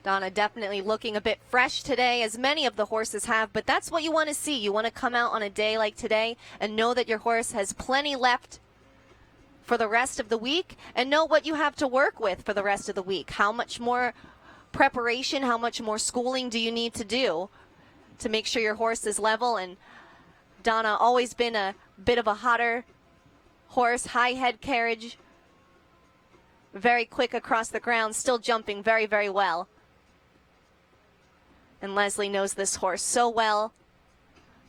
Donna definitely looking a bit fresh today, as many of the horses have, but that's what you want to see. You want to come out on a day like today and know that your horse has plenty left for the rest of the week and know what you have to work with for the rest of the week. How much more preparation, how much more schooling do you need to do to make sure your horse is level? And Donna always been a bit of a hotter horse, high head carriage, very quick across the ground, still jumping very, very well. And Leslie knows this horse so well.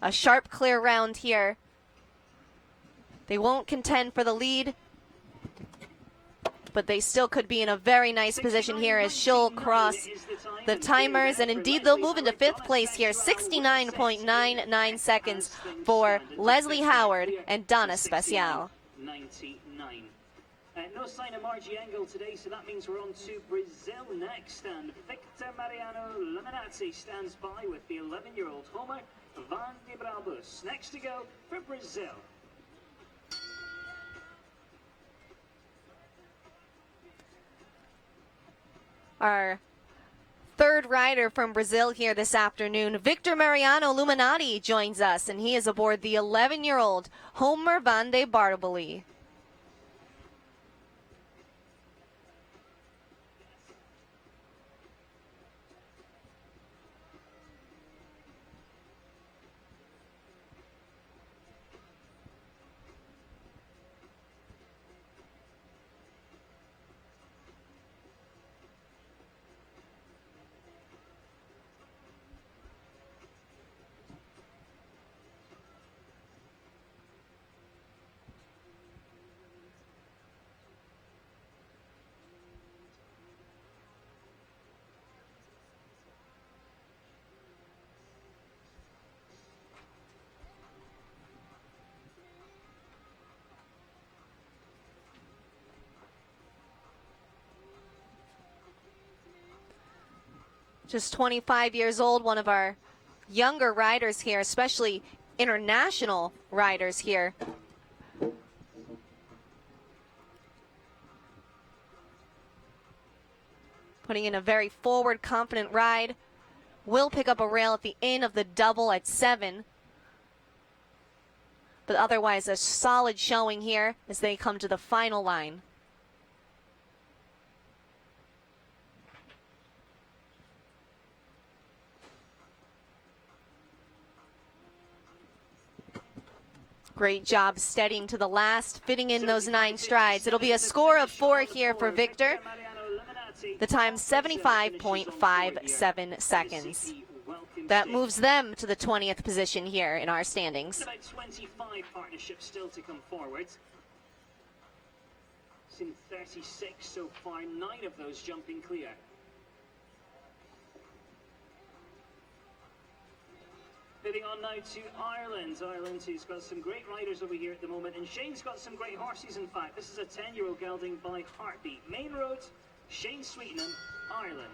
A sharp, clear round here. They won't contend for the lead, but they still could be in a very nice position here as she'll cross the timers. And indeed, they'll move into 5th place here. 69.99 seconds for Leslie Howard and Donna Special. 99. No sign of Margie Engel today, so that means we're on to Brazil next. And Victor Mariano Luminati stands by with the 11-year-old Homer Van de Brabus. Next to go for Brazil. Our third rider from Brazil here this afternoon, Victor Mariano Luminati, joins us, and he is aboard the 11-year-old Homer Van de Barboli. Just 25 years old, one of our younger riders here, especially international riders here. Putting in a very forward, confident ride. Will pick up a rail at the end of the double at 7. But otherwise, a solid showing here as they come to the final line. Great job steadying to the last, fitting in those 9 strides. It'll be a score of 4 here for Victor. The time 75.57 seconds. That moves them to the 20th position here in our standings. About 25 partnerships still to come forward. Seen 36 so far, 9 of those jumping clear. Moving on now to Ireland. Ireland, who's got some great riders over here at the moment, and Shane's got some great horses, in fact. This is a 10-year-old gelding by Heartbeat. Main Road, Shane Sweetenham, Ireland.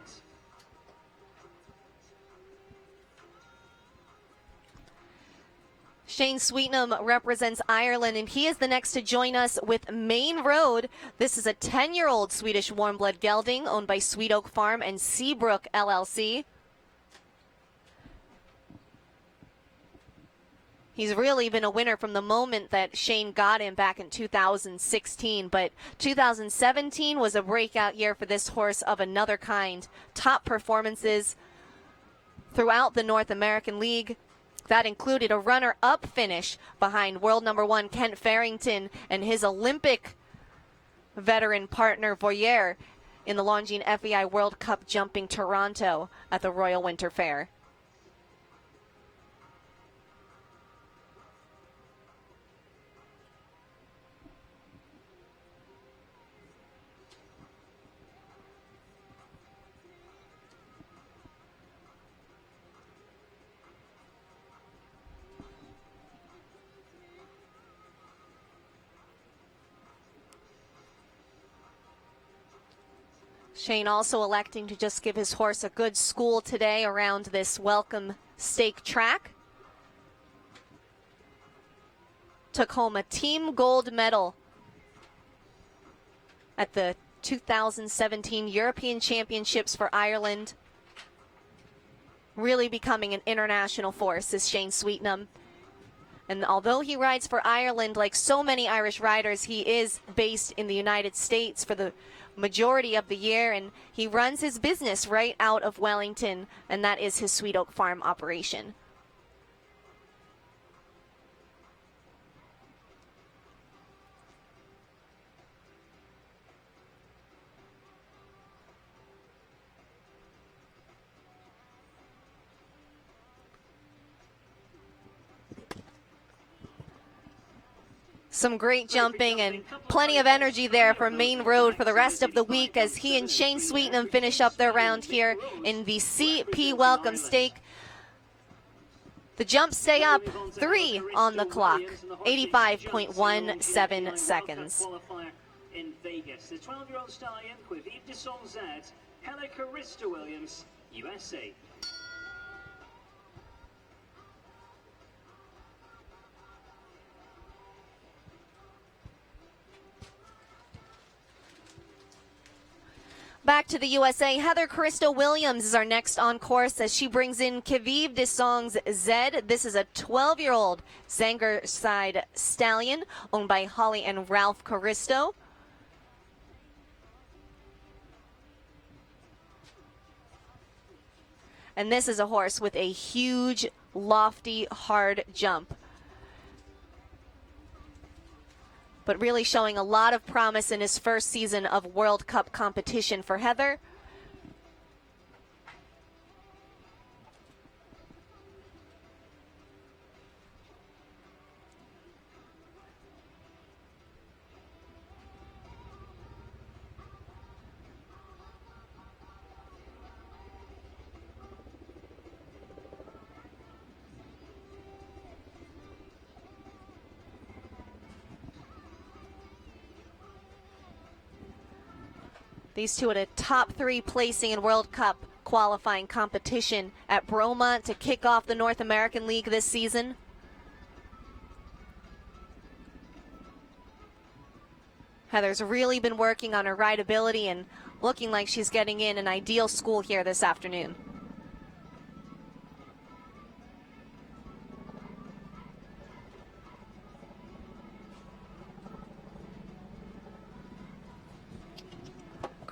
Shane Sweetenham represents Ireland, and he is the next to join us with Main Road. This is a 10-year-old Swedish warm-blood gelding owned by Sweet Oak Farm and Seabrook LLC. He's really been a winner from the moment that Shane got him back in 2016, but 2017 was a breakout year for this horse of another kind. Top performances throughout the North American League. That included a runner-up finish behind world number 1 Kent Farrington and his Olympic veteran partner Voyer in the Longines FEI World Cup Jumping Toronto at the Royal Winter Fair. Shane also electing to just give his horse a good school today around this welcome stake track. Took home a team gold medal at the 2017 European Championships for Ireland. Really becoming an international force is Shane Sweetenham. And although he rides for Ireland, like so many Irish riders, he is based in the United States for the majority of the year, and he runs his business right out of Wellington, and that is his Sweet Oak Farm operation. Some great jumping and plenty of energy there for Main Road for the rest of the week as he and Shane Sweetenham finish up their round here in the CP Welcome Stake. The jumps stay up, 3 on the clock, 85.17 seconds. In Vegas, the 12-year-old stallion with Yves de Sonzad, Heather Carista Williams, USA. Back to the USA, Heather Carista Williams is our next on course as she brings in Kviv de Songs Zed. This is a 12-year-old Zangerside stallion owned by Holly and Ralph Caristo. And this is a horse with a huge, lofty, hard jump. But really showing a lot of promise in his first season of World Cup competition for Heather. These two at a top 3 placing in World Cup qualifying competition at Bromont to kick off the North American League this season. Heather's really been working on her rideability and looking like she's getting in an ideal school here this afternoon.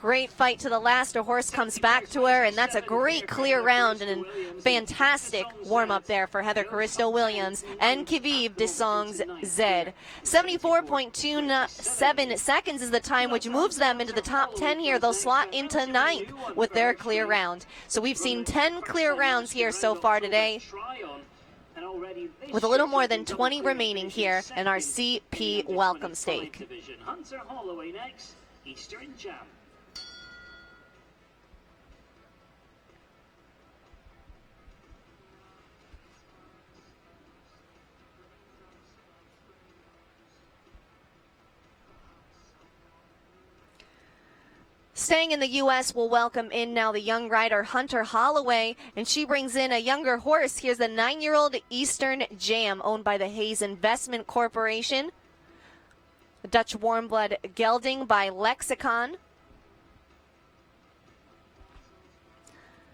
Great fight to the last. Her horse comes back to her, and that's a great clear round and a fantastic warm-up there for Heather Caristo-Williams and Kiviv Desongs Zed. 74.27 seconds is the time, which moves them into the top 10 here. They'll slot into 9th with their clear round. So we've seen 10 clear rounds here so far today, with a little more than 20 remaining here in our CP welcome stake. Hunter Holloway next, Eastern Jam. Staying in the U.S., we'll welcome in now the young rider Hunter Holloway, and she brings in a younger horse. Here's the 9-year-old Eastern Jam, owned by the Hayes Investment Corporation. The Dutch Warmblood Gelding by Lexicon.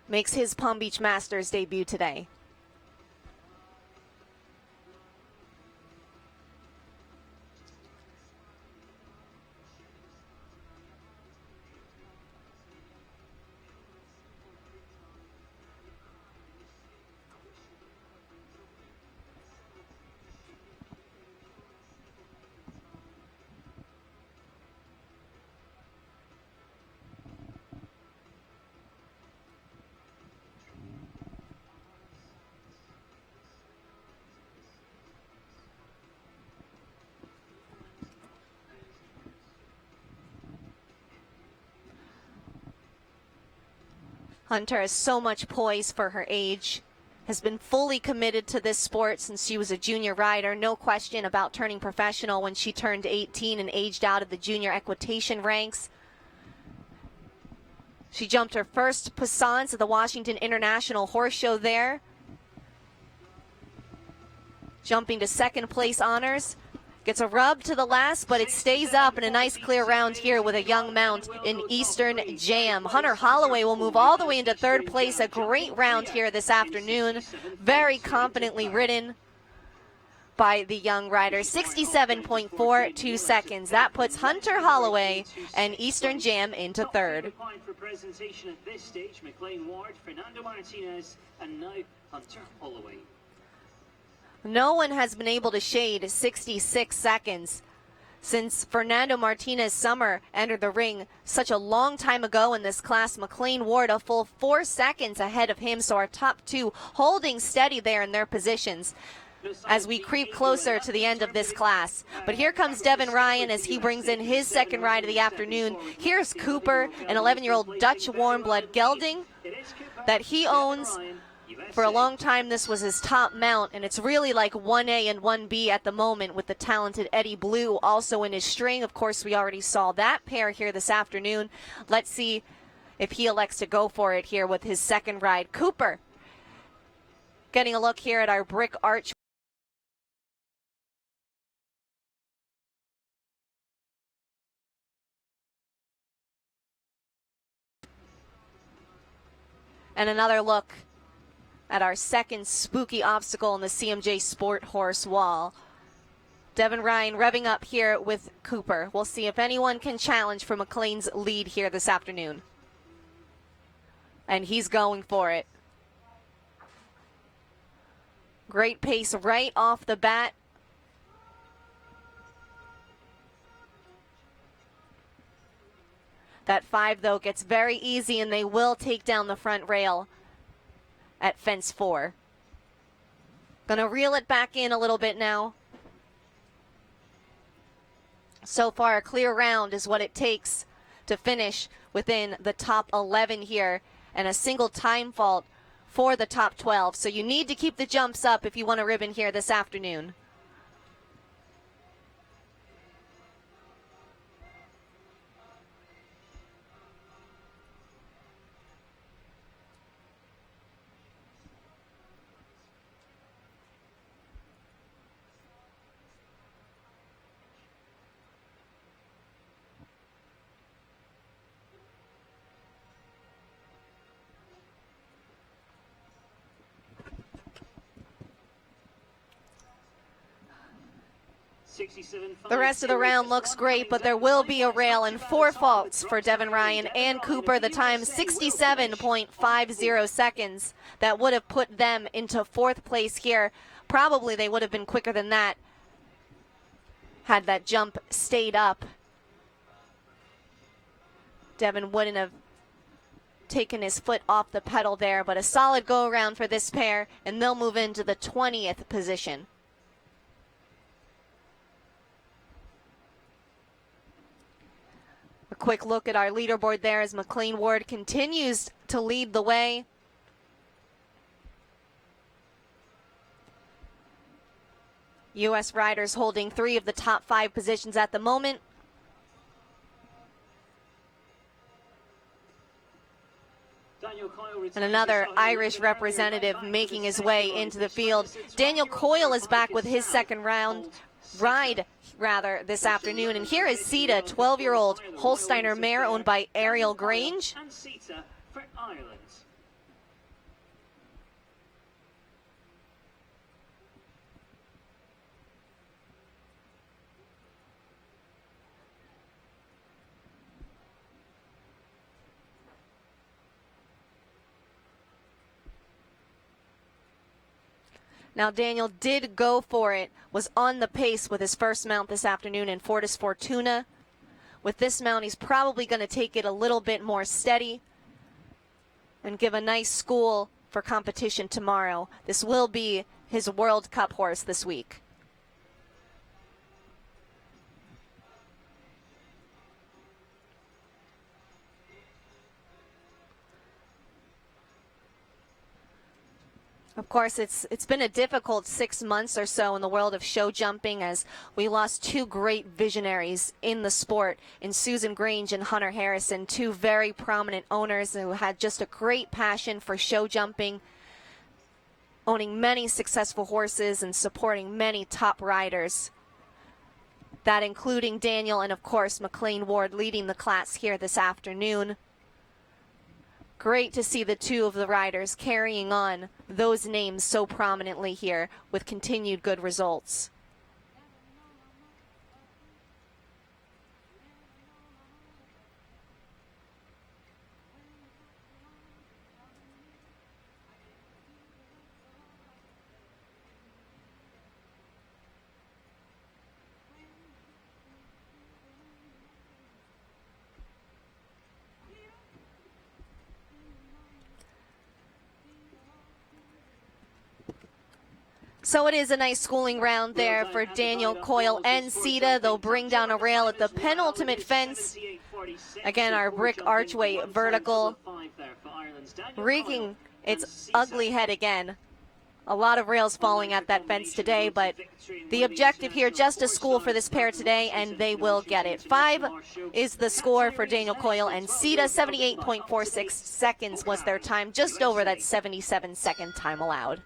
Makes his Palm Beach Masters debut today. Hunter has so much poise for her age, has been fully committed to this sport since she was a junior rider. No question about turning professional when she turned 18 and aged out of the junior equitation ranks. She jumped her first passance at the Washington International Horse Show there, jumping to second place honors. Gets a rub to the last, but it stays up in a nice clear round here with a young mount in Eastern Jam. Hunter Holloway will move all the way into third place. A great round here this afternoon. Very confidently ridden by the young rider. 67.42 seconds. That puts Hunter Holloway and Eastern Jam into third. For presentation at this stage, McLean Ward, Fernando Martinez, and now Hunter Holloway. No one has been able to shade 66 seconds since Fernando Martinez Summer entered the ring such a long time ago in this class. McLean Ward a full 4 seconds ahead of him, so our top two holding steady there in their positions as we creep closer to the end of this class. But here comes Devin Ryan as he brings in his second ride of the afternoon. Here's Cooper, an 11-year-old Dutch Warmblood Gelding that he owns. For a long time, this was his top mount, and it's really like 1A and 1B at the moment with the talented Eddie Blue also in his string. Of course, we already saw that pair here this afternoon. Let's see if he elects to go for it here with his second ride. Cooper getting a look here at our brick arch. And another look at our second spooky obstacle in the CMJ Sport Horse Wall. Devin Ryan revving up here with Cooper. We'll see if anyone can challenge for McLean's lead here this afternoon. And he's going for it. Great pace right off the bat. That 5, though, gets very easy, and they will take down the front rail at fence 4. Gonna reel it back in a little bit now. So far, a clear round is what it takes to finish within the top 11 here, and a single time fault for the top 12. So you need to keep the jumps up if you want a ribbon here this afternoon. The rest of the round looks great, but there will be a rail and 4 faults for Devin Ryan and Cooper. The time 67.50 seconds. That would have put them into 4th place here. Probably they would have been quicker than that had that jump stayed up. Devin wouldn't have taken his foot off the pedal there, but a solid go around for this pair, and they'll move into the 20th position. A quick look at our leaderboard there as McLean Ward continues to lead the way. U.S. riders holding 3 of the top 5 positions at the moment. And another Irish representative making his way into the field. Daniel Coyle is back with his second ride this afternoon. And here is Sita, 12-year-old Holsteiner mare owned by Ariel Grange. And Sita for Ireland. Now Daniel did go for it, was on the pace with his first mount this afternoon in Fortis Fortuna. With this mount, he's probably going to take it a little bit more steady and give a nice school for competition tomorrow. This will be his World Cup horse this week. Of course, it's been a difficult 6 months or so in the world of show jumping, as we lost 2 great visionaries in the sport in Susan Grange and Hunter Harrison, 2 very prominent owners who had just a great passion for show jumping, owning many successful horses and supporting many top riders. That including Daniel and, of course, McLean Ward leading the class here this afternoon. Great to see the 2 of the riders carrying on those names so prominently here with continued good results. So it is a nice schooling round there for Daniel Coyle and Sita. They'll bring down a rail at the penultimate fence. Again, our brick archway vertical, wreaking its ugly head again. A lot of rails falling at that fence today, but the objective here, just a school for this pair today, and they will get it. 5 is the score for Daniel Coyle and Sita. 78.46 seconds was their time, just over that 77-second time allowed.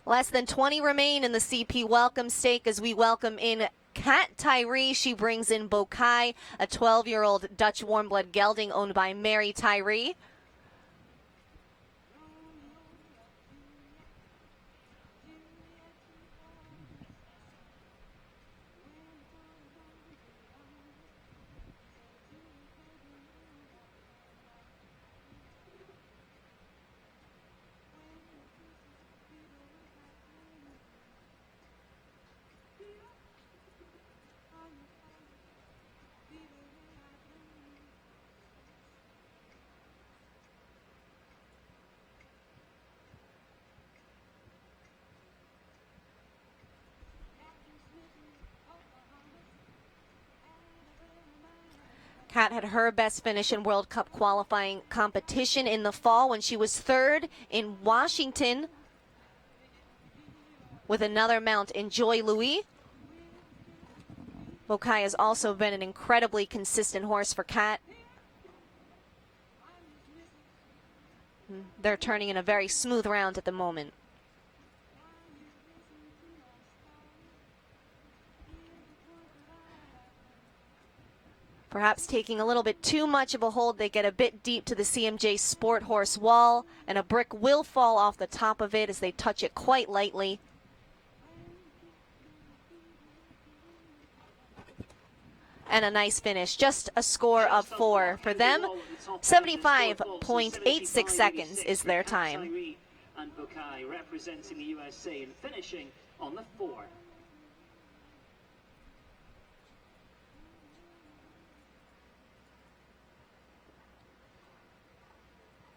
Less than 20 remain in the CP welcome stake as we welcome in Kat Tyree. She brings in Bokai, a 12-year-old Dutch warm-blood gelding owned by Mary Tyree. Kat had her best finish in World Cup qualifying competition in the fall when she was 3rd in Washington with another mount in Joy Louis. Bokai has also been an incredibly consistent horse for Kat. They're turning in a very smooth round at the moment. Perhaps taking a little bit too much of a hold. They get a bit deep to the CMJ Sport Horse wall, and a brick will fall off the top of it as they touch it quite lightly. And a nice finish, just a score of 4 for them. 75.86 seconds is their time. And Bukai representing the USA and finishing on the 4.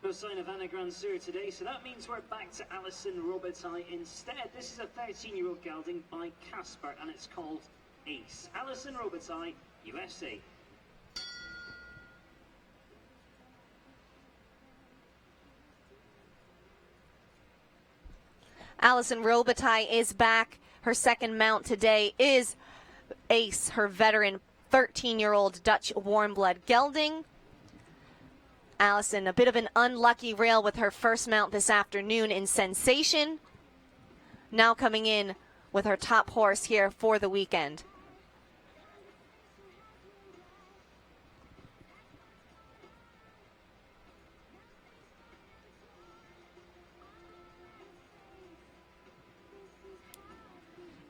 No sign of Anna Gransur today, so that means we're back to Alison Robitaille instead. This is a 13-year-old gelding by Casper, and it's called Ace. Alison Robitaille, USA. Alison Robitaille is back. Her second mount today is Ace, her veteran 13-year-old Dutch warm blood gelding. Alison, a bit of an unlucky rail with her first mount this afternoon in Sensation. Now coming in with her top horse here for the weekend.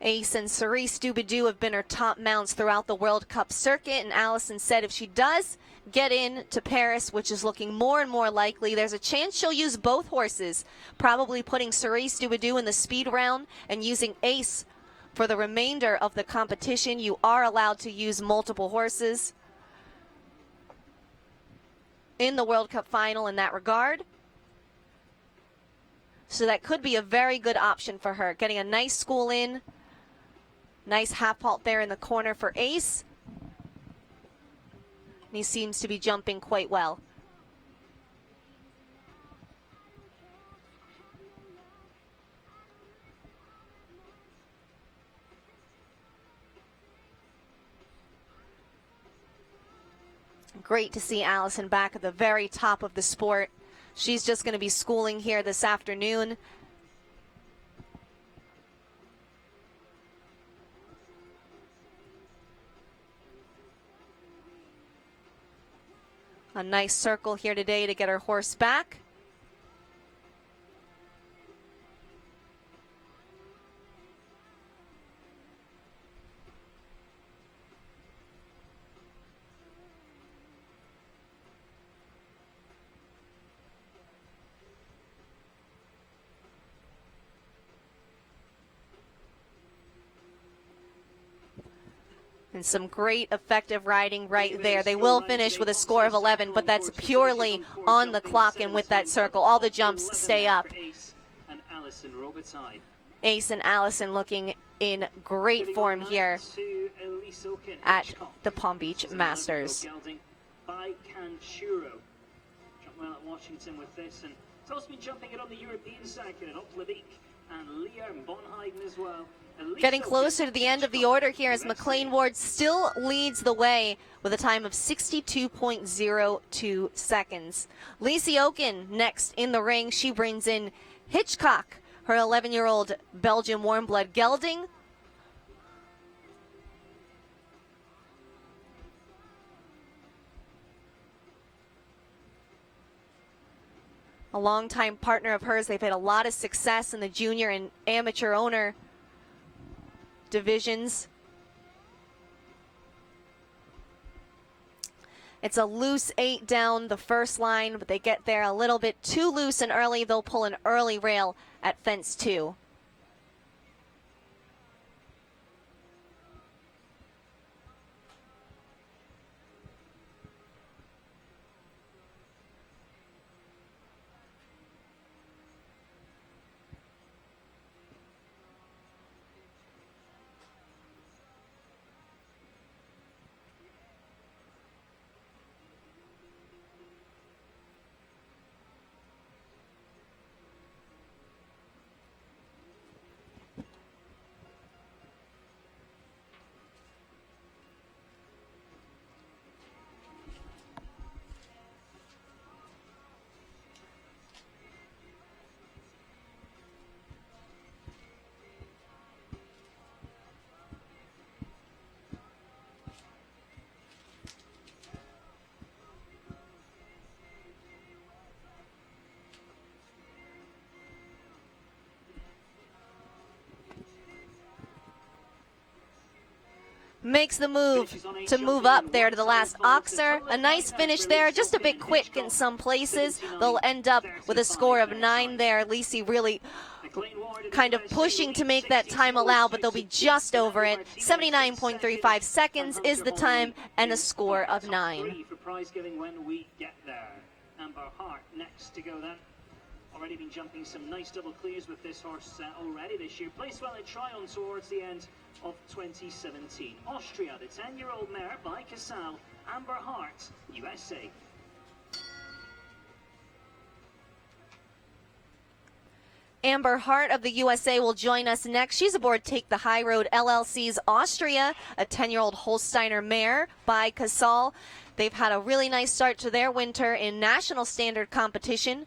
Ace and Cerise Doobadoo have been her top mounts throughout the World Cup circuit, and Alison said if she does get in to Paris, which is looking more and more likely, there's a chance she'll use both horses, probably putting Cerise Doobadoo in the speed round and using Ace for the remainder of the competition. You are allowed to use multiple horses in the World Cup final in that regard. So that could be a very good option for her, getting a nice school in. Nice half halt there in the corner for Ace. And he seems to be jumping quite well. Great to see Alison back at the very top of the sport. She's just going to be schooling here this afternoon. A nice circle here today to get her horse back. And some great effective riding right there. They will finish with a score of 11, but that's purely on the clock and with that circle. All the jumps stay up. Ace and Alison looking in great form here at the Palm Beach Masters. By Canchuro. Jumped well at Washington with this, and it's also been jumping it on the European circuit at Oplebeek and Lear and Bonheiden as well. Getting closer to the end of the order here as McLean Ward still leads the way with a time of 62.02 seconds. Lacey Oken next in the ring. She brings in Hitchcock, her 11-year-old Belgian warm blood gelding. A longtime partner of hers. They've had a lot of success in the junior and amateur owner divisions. It's a loose 8 down the first line, but they get there a little bit too loose and early. They'll pull an early rail at fence 2. makes the move to move up there to the last oxer. A nice finish there, just a bit quick in some places. They'll end up with a score of 9 there. Lisi really kind of pushing to make that time allow, but they'll be just over it. 79.35 seconds is the time, and a score of 9. For prize giving when we get there. Amber Hart next to go then. Already been jumping some nice double clears with this horse already this year. Placed well in Tryon towards the end of 2017. Austria, the 10-year-old mare by Casal, Amber Hart, USA. Amber Hart of the USA will join us next. She's aboard Take the High Road LLC's Austria, a 10-year-old Holsteiner mare by Casal. They've had a really nice start to their winter in national standard competition,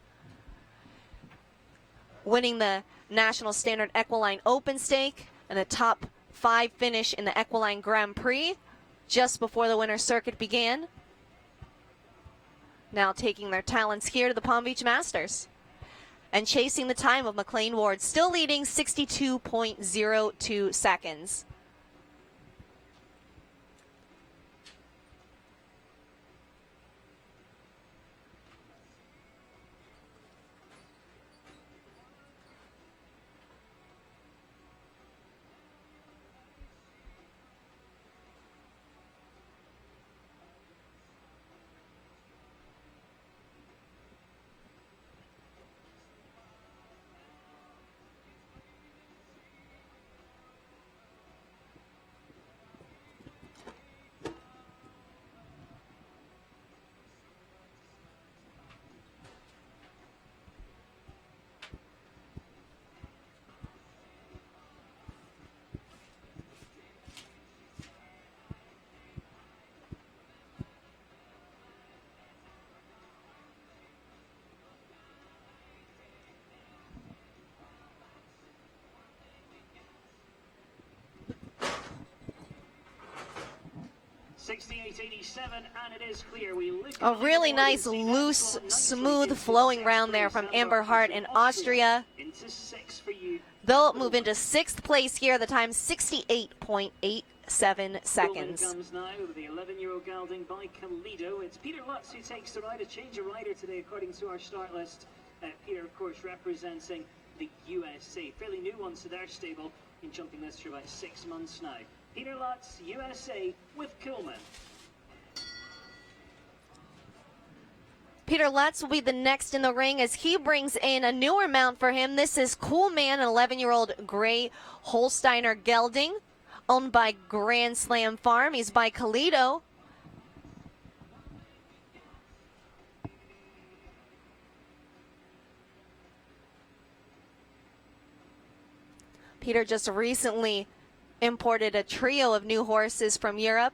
winning the National Standard Equine Open Stake and a top 5 finish in the Equine Grand Prix just before the winter circuit began. Now taking their talents here to the Palm Beach Masters and chasing the time of McLean Ward, still leading 62.02 seconds. And it is clear. A really nice, loose, smooth flowing round there from Amber Hart in Austria. They'll move into 6th place here. The time 68.87 seconds. Comes now with the 11-year-old gelding by Kalido. It's Peter Lutz who takes the ride. A change of rider today according to our start list. Peter, of course, representing the USA. Fairly new ones to their stable. Been jumping this for about 6 months now. Peter Lutz, USA, with Kuhlman. Peter Lutz will be the next in the ring as he brings in a newer mount for him. This is Coolman, an 11-year-old gray Holsteiner gelding, owned by Grand Slam Farm. He's by Kalido. Peter just recently imported a trio of new horses from Europe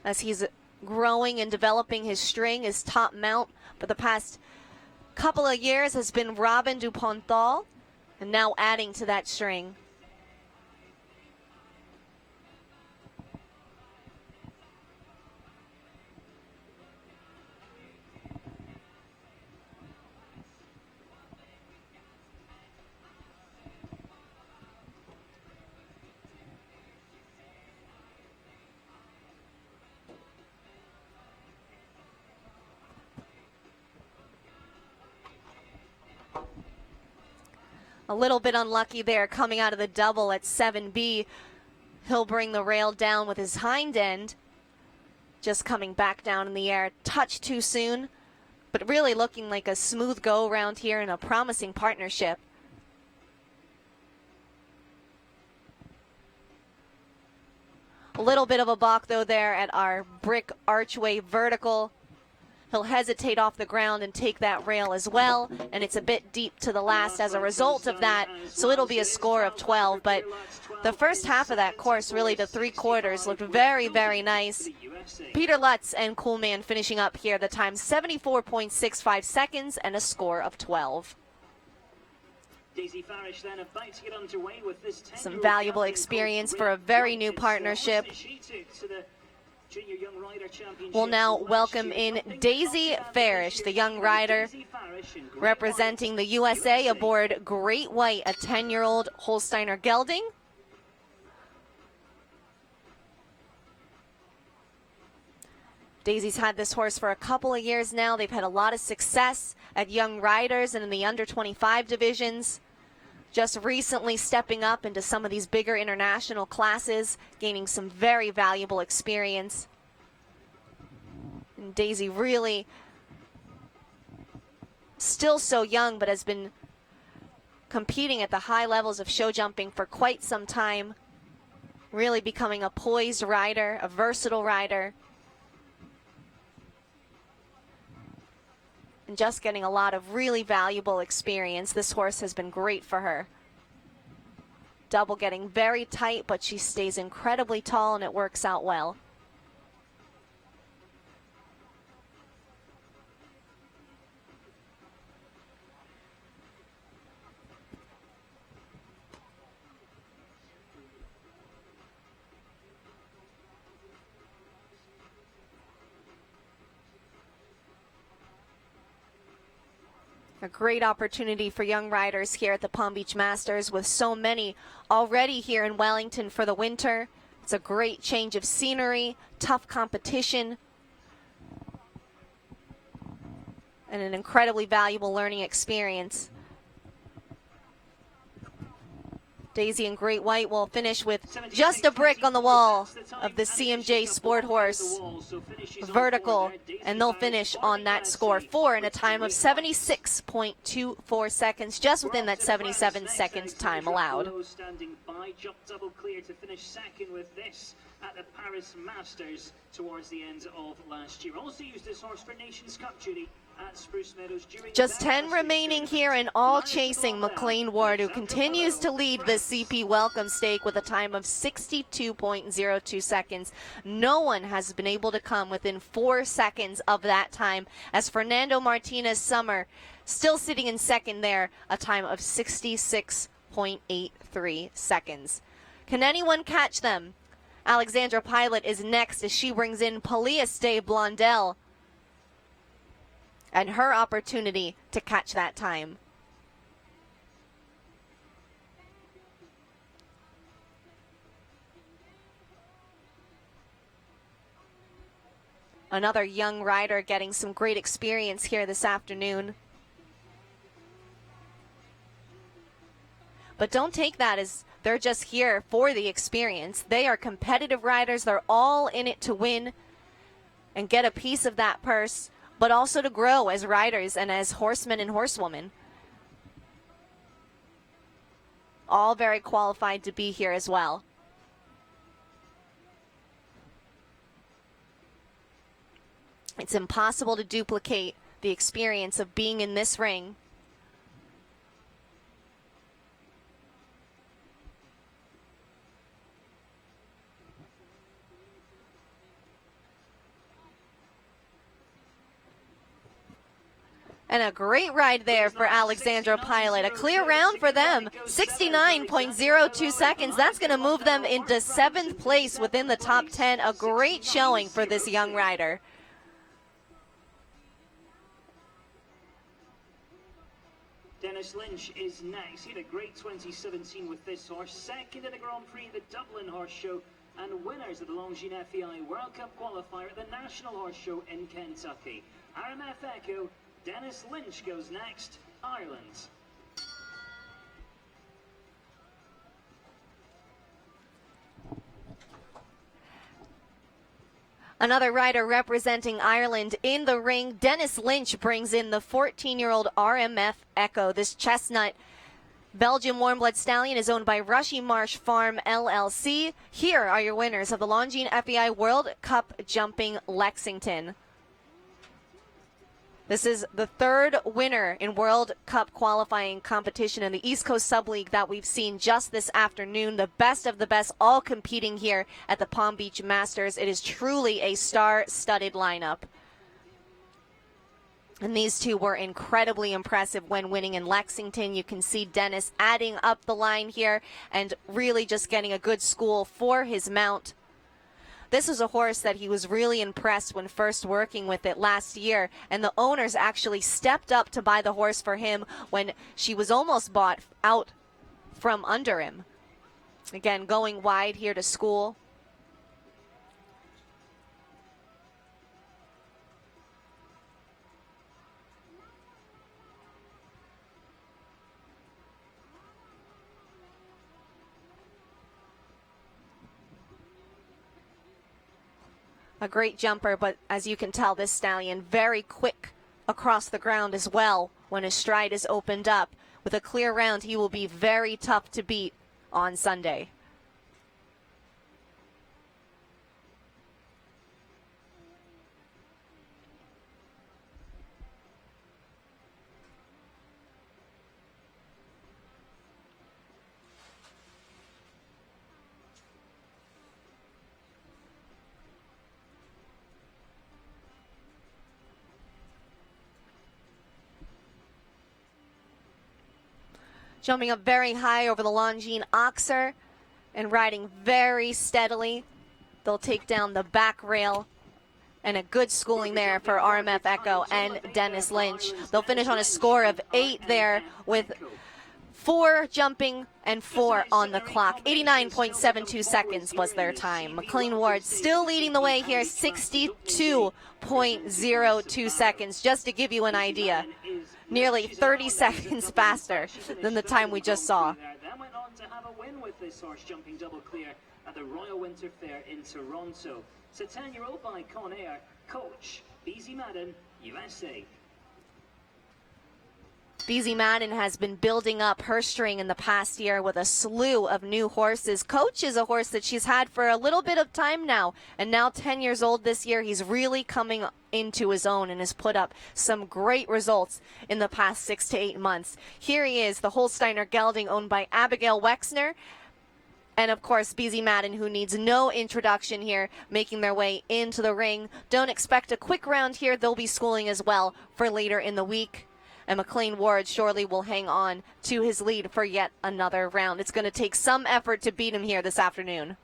as he's growing and developing his string. His top mount for the past couple of years has been Robin Duponthal, and now adding to that string. A little bit unlucky there coming out of the double at 7B. He'll bring the rail down with his hind end. Just coming back down in the air. Touch too soon, but really looking like a smooth go around here and a promising partnership. A little bit of a balk though there at our brick archway vertical. He'll hesitate off the ground and take that rail as well, and it's a bit deep to the last as a result of that, so it'll be a score of 12. But the first half of that course, really the 3/4, looked very, very nice. Peter Lutz and Coolman finishing up here, the time 74.65 seconds and a score of 12. Some valuable experience for a very new partnership. We'll now welcome in Daisy Farish, the young rider representing the USA aboard Great White, a 10-year-old Holsteiner gelding. Daisy's had this horse for a couple of years now. They've had a lot of success at young riders and in the under 25 divisions. Just recently stepping up into some of these bigger international classes, gaining some very valuable experience. And Daisy really still so young, but has been competing at the high levels of show jumping for quite some time. Really becoming a poised rider, a versatile rider. And just getting a lot of really valuable experience. This horse has been great for her. Double getting very tight, but she stays incredibly tall and it works out well. A great opportunity for young riders here at the Palm Beach Masters, with so many already here in Wellington for the winter. It's a great change of scenery, tough competition, and an incredibly valuable learning experience. Daisy in Great White will finish with just a brick on the wall of the CMJ Sport Horse vertical, and they'll finish on that score 4 in a time of 76.24 seconds, just within that 77-second time allowed. Standing by, jumped double clear to finish second with this at the Paris Masters towards the end of last year. Also used this horse for Nations Cup duty at Spruce Meadows during just 10 remaining here, and all chasing McLean Ward, who continues to lead the CP Welcome Stake with a time of 62.02 seconds. No one has been able to come within 4 seconds of that time, as Fernando Martinez Summer still sitting in second there, a time of 66.83 seconds. Can anyone catch them? Alexandra Pilot is next as she brings in Palias de Blondel and her opportunity to catch that time. Another young rider getting some great experience here this afternoon. But don't take that as they're just here for the experience. They are competitive riders. They're all in it to win and get a piece of that purse, but also to grow as riders and as horsemen and horsewomen. All very qualified to be here as well. It's impossible to duplicate the experience of being in this ring. And a great ride there for Alexandra Pilot. A clear round for them, 69.02 seconds. That's going to move them into 7th place within the top 10. A great showing for this young rider. Dennis Lynch is next. He had a great 2017 with this horse. Second in the Grand Prix, the Dublin Horse Show, and winners of the Longines FEI World Cup qualifier at the National Horse Show in Kentucky. RMF Echo, Dennis Lynch goes next, Ireland. Another rider representing Ireland in the ring. Dennis Lynch brings in the 14-year-old RMF Echo. This chestnut Belgian warm-blood stallion is owned by Rushy Marsh Farm LLC. Here are your winners of the Longines FEI World Cup Jumping Lexington. This is the 3rd winner in World Cup qualifying competition in the East Coast Sub-League that we've seen just this afternoon. The best of the best all competing here at the Palm Beach Masters. It is truly a star-studded lineup. And these two were incredibly impressive when winning in Lexington. You can see Dennis adding up the line here and really just getting a good school for his mount. This was a horse that he was really impressed when first working with it last year, and the owners actually stepped up to buy the horse for him when she was almost bought out from under him. Again, going wide here to school. A great jumper, but as you can tell, this stallion very quick across the ground as well when his stride is opened up. With a clear round, he will be very tough to beat on Sunday. Jumping up very high over the Longines Oxer and riding very steadily. They'll take down the back rail, and a good schooling there for RMF Echo and Dennis Lynch. They'll finish on a score of 8 there with 4 jumping and 4 on the clock. 89.72 seconds was their time. McLean Ward still leading the way here, 62.02 seconds, just to give you an idea. Nearly 30 seconds faster than the time we just saw. Then went on to have a win with this horse, jumping double clear at the Royal Winter Fair in Toronto. So 10-year-old by Conair, coach BZ Madden, USA. BZ Madden has been building up her string in the past year with a slew of new horses. Coach is a horse that she's had for a little bit of time now, and now 10 years old this year. He's really coming into his own and has put up some great results in the past 6 to 8 months. Here he is, the Holsteiner gelding owned by Abigail Wexner. And of course, BZ Madden, who needs no introduction here, making their way into the ring. Don't expect a quick round here. They'll be schooling as well for later in the week. And McLean Ward surely will hang on to his lead for yet another round. It's going to take some effort to beat him here this afternoon.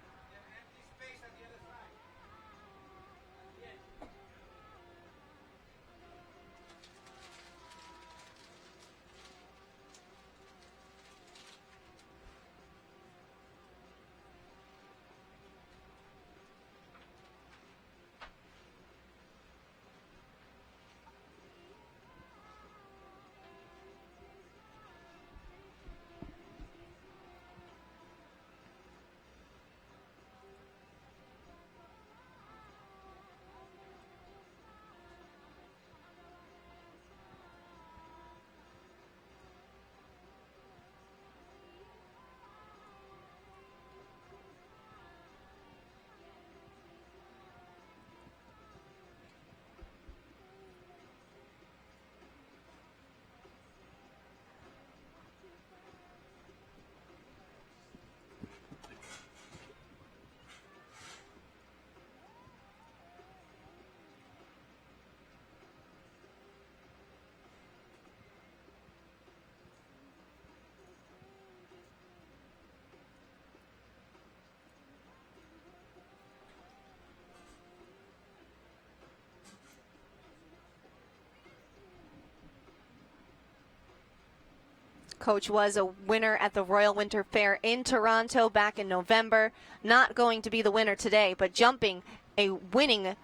Coach was a winner at the Royal Winter Fair in Toronto back in November. Not going to be the winner today, but jumping a winning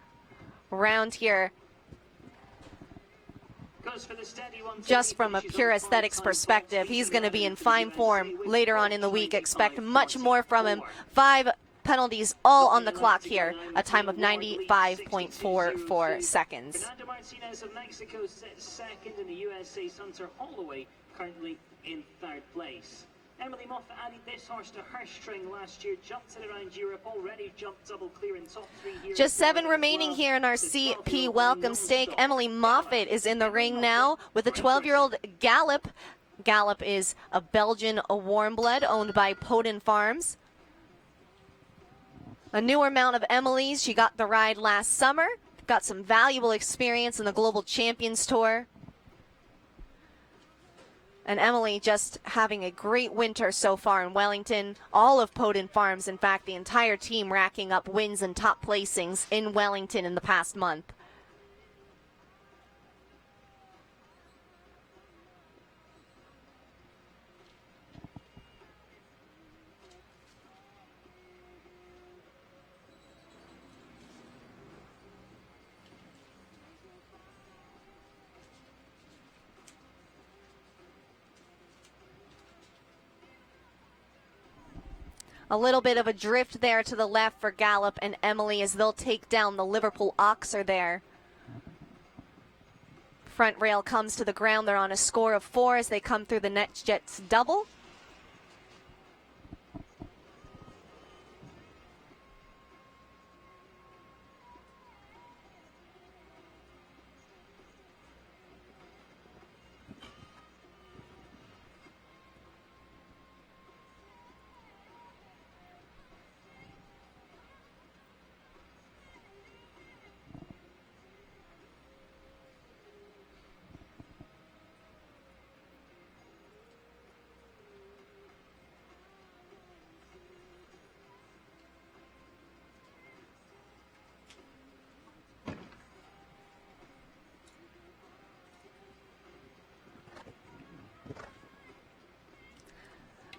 round here. Just from a pure aesthetics perspective, he's going to be in fine form later on in the week. Expect much more from him. 5 penalties all on the clock here, a time of 95.44 seconds. Fernando Martinez of Mexico sits second in the USA. Sunter Holloway currently in 3rd place. Emily Moffat added this horse to her string last year, jumped it around Europe, already jumped double clear in top 3 here. Just 7 remaining here in our CP Welcome Stake. Emily Moffat is in the ring now with a 12-year-old Gallop. Gallop is a Belgian warm blood owned by Poden Farms. A newer mount of Emily's. She got the ride last summer. Got some valuable experience in the Global Champions Tour. And Emily just having a great winter so far in Wellington. All of Poden Farms, in fact, the entire team racking up wins and top placings in Wellington in the past month. A little bit of a drift there to the left for Gallup and Emily as they'll take down the Liverpool Oxer there. Front rail comes to the ground. They're on a score of 4 as they come through the NetJets double.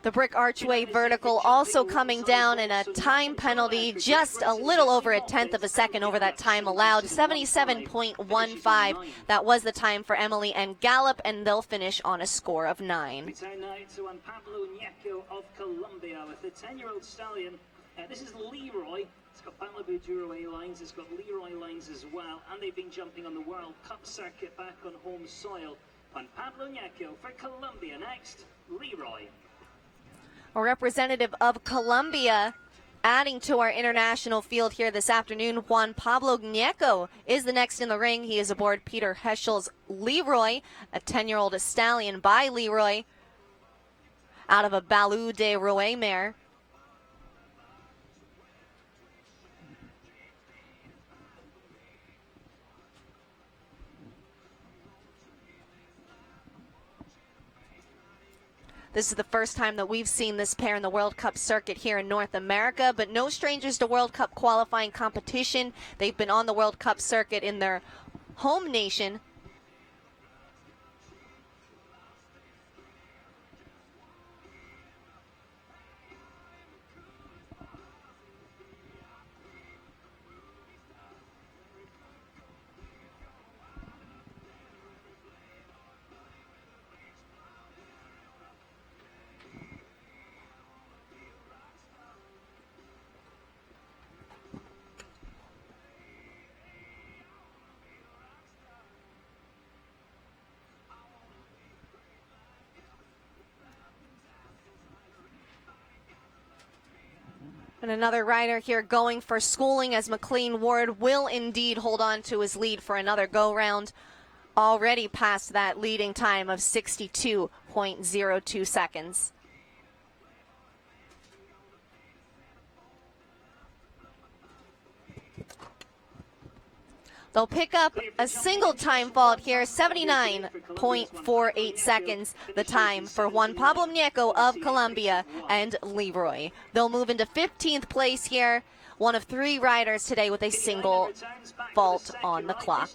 The brick archway vertical also coming down, and a time penalty, just a little over a tenth of a second over that time allowed. 77.15. That was the time for Emily and Gallup, and they'll finish on a score of 9. We turn now to Pablo Ñeco of Colombia with the 10-year-old stallion. This is Leroy. It's got Balabu A lines, it's got Leroy lines as well, and they've been jumping on the World Cup circuit back on home soil. Juan Pablo Ñeco for Colombia next. Leroy. A representative of Colombia adding to our international field here this afternoon. Juan Pablo Ñeco is the next in the ring. He is aboard Peter Heschel's Leroy, a 10-year-old stallion by Leroy out of a Balou de Rouet mare. This is the first time that we've seen this pair in the World Cup circuit here in North America, but no strangers to World Cup qualifying competition. They've been on the World Cup circuit in their home nation. And another rider here going for schooling as McLean Ward will indeed hold on to his lead for another go-round. Already past that leading time of 62.02 seconds. They'll pick up a single time fault here, 79.48 seconds, the time for Juan Pablo Ñeco of Colombia and Leroy. They'll move into 15th place here, one of 3 riders today with a single fault on the clock.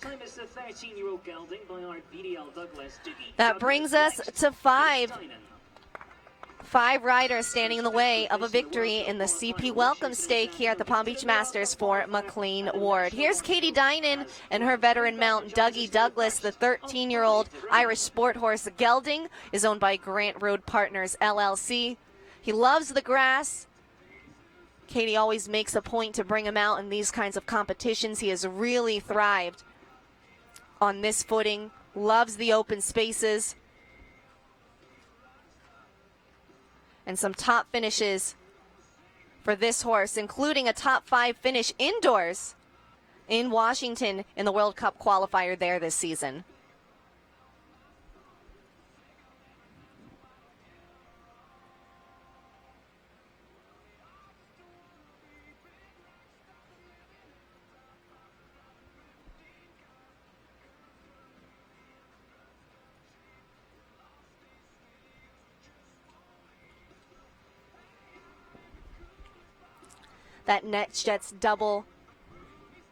That brings us to 5 riders standing in the way of a victory in the CP Welcome Stake here at the Palm Beach Masters for McLean Ward. Here's Katie Dynan and her veteran mount Dougie Douglas. The 13-year-old Irish sport horse Gelding is owned by Grant Road Partners LLC. He loves the grass. Katie always makes a point to bring him out in these kinds of competitions. He has really thrived on this footing, loves the open spaces. And some top finishes for this horse, including a top 5 finish indoors in Washington in the World Cup qualifier there this season. That NetJets double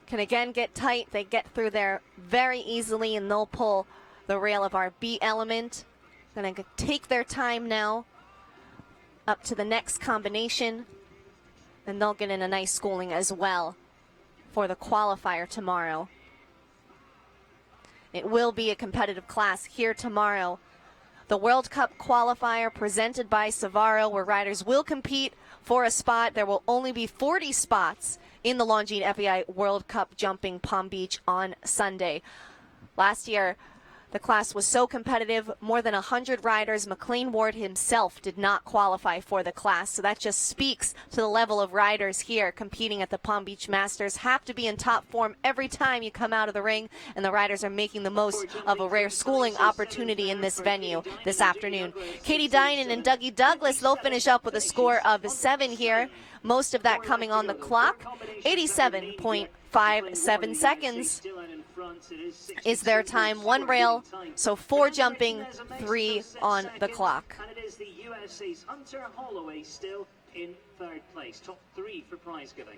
can again get tight. They get through there very easily, and they'll pull the rail of our B element. Going to take their time now up to the next combination, and they'll get in a nice schooling as well for the qualifier tomorrow. It will be a competitive class here tomorrow. the World Cup qualifier presented by Savaro, where riders will compete for a spot. There will only be 40 spots in the Longines FEI World Cup jumping Palm Beach on Sunday. Last year, the class was so competitive, more than 100 riders. McLean Ward himself did not qualify for the class, so that just speaks to the level of riders here competing at the Palm Beach Masters. Have to be in top form every time you come out of the ring, and the riders are making the most of a rare schooling opportunity in this venue this afternoon. Katie Dinan and Dougie Douglas, they'll finish up with a score of 7 here, most of that coming on the clock. 87.57 seconds is their time. 1 rail, so 4 jumping, 3 on the clock. And it is the USA's Hunter Holloway still in 3rd place. Top 3 for prize giving.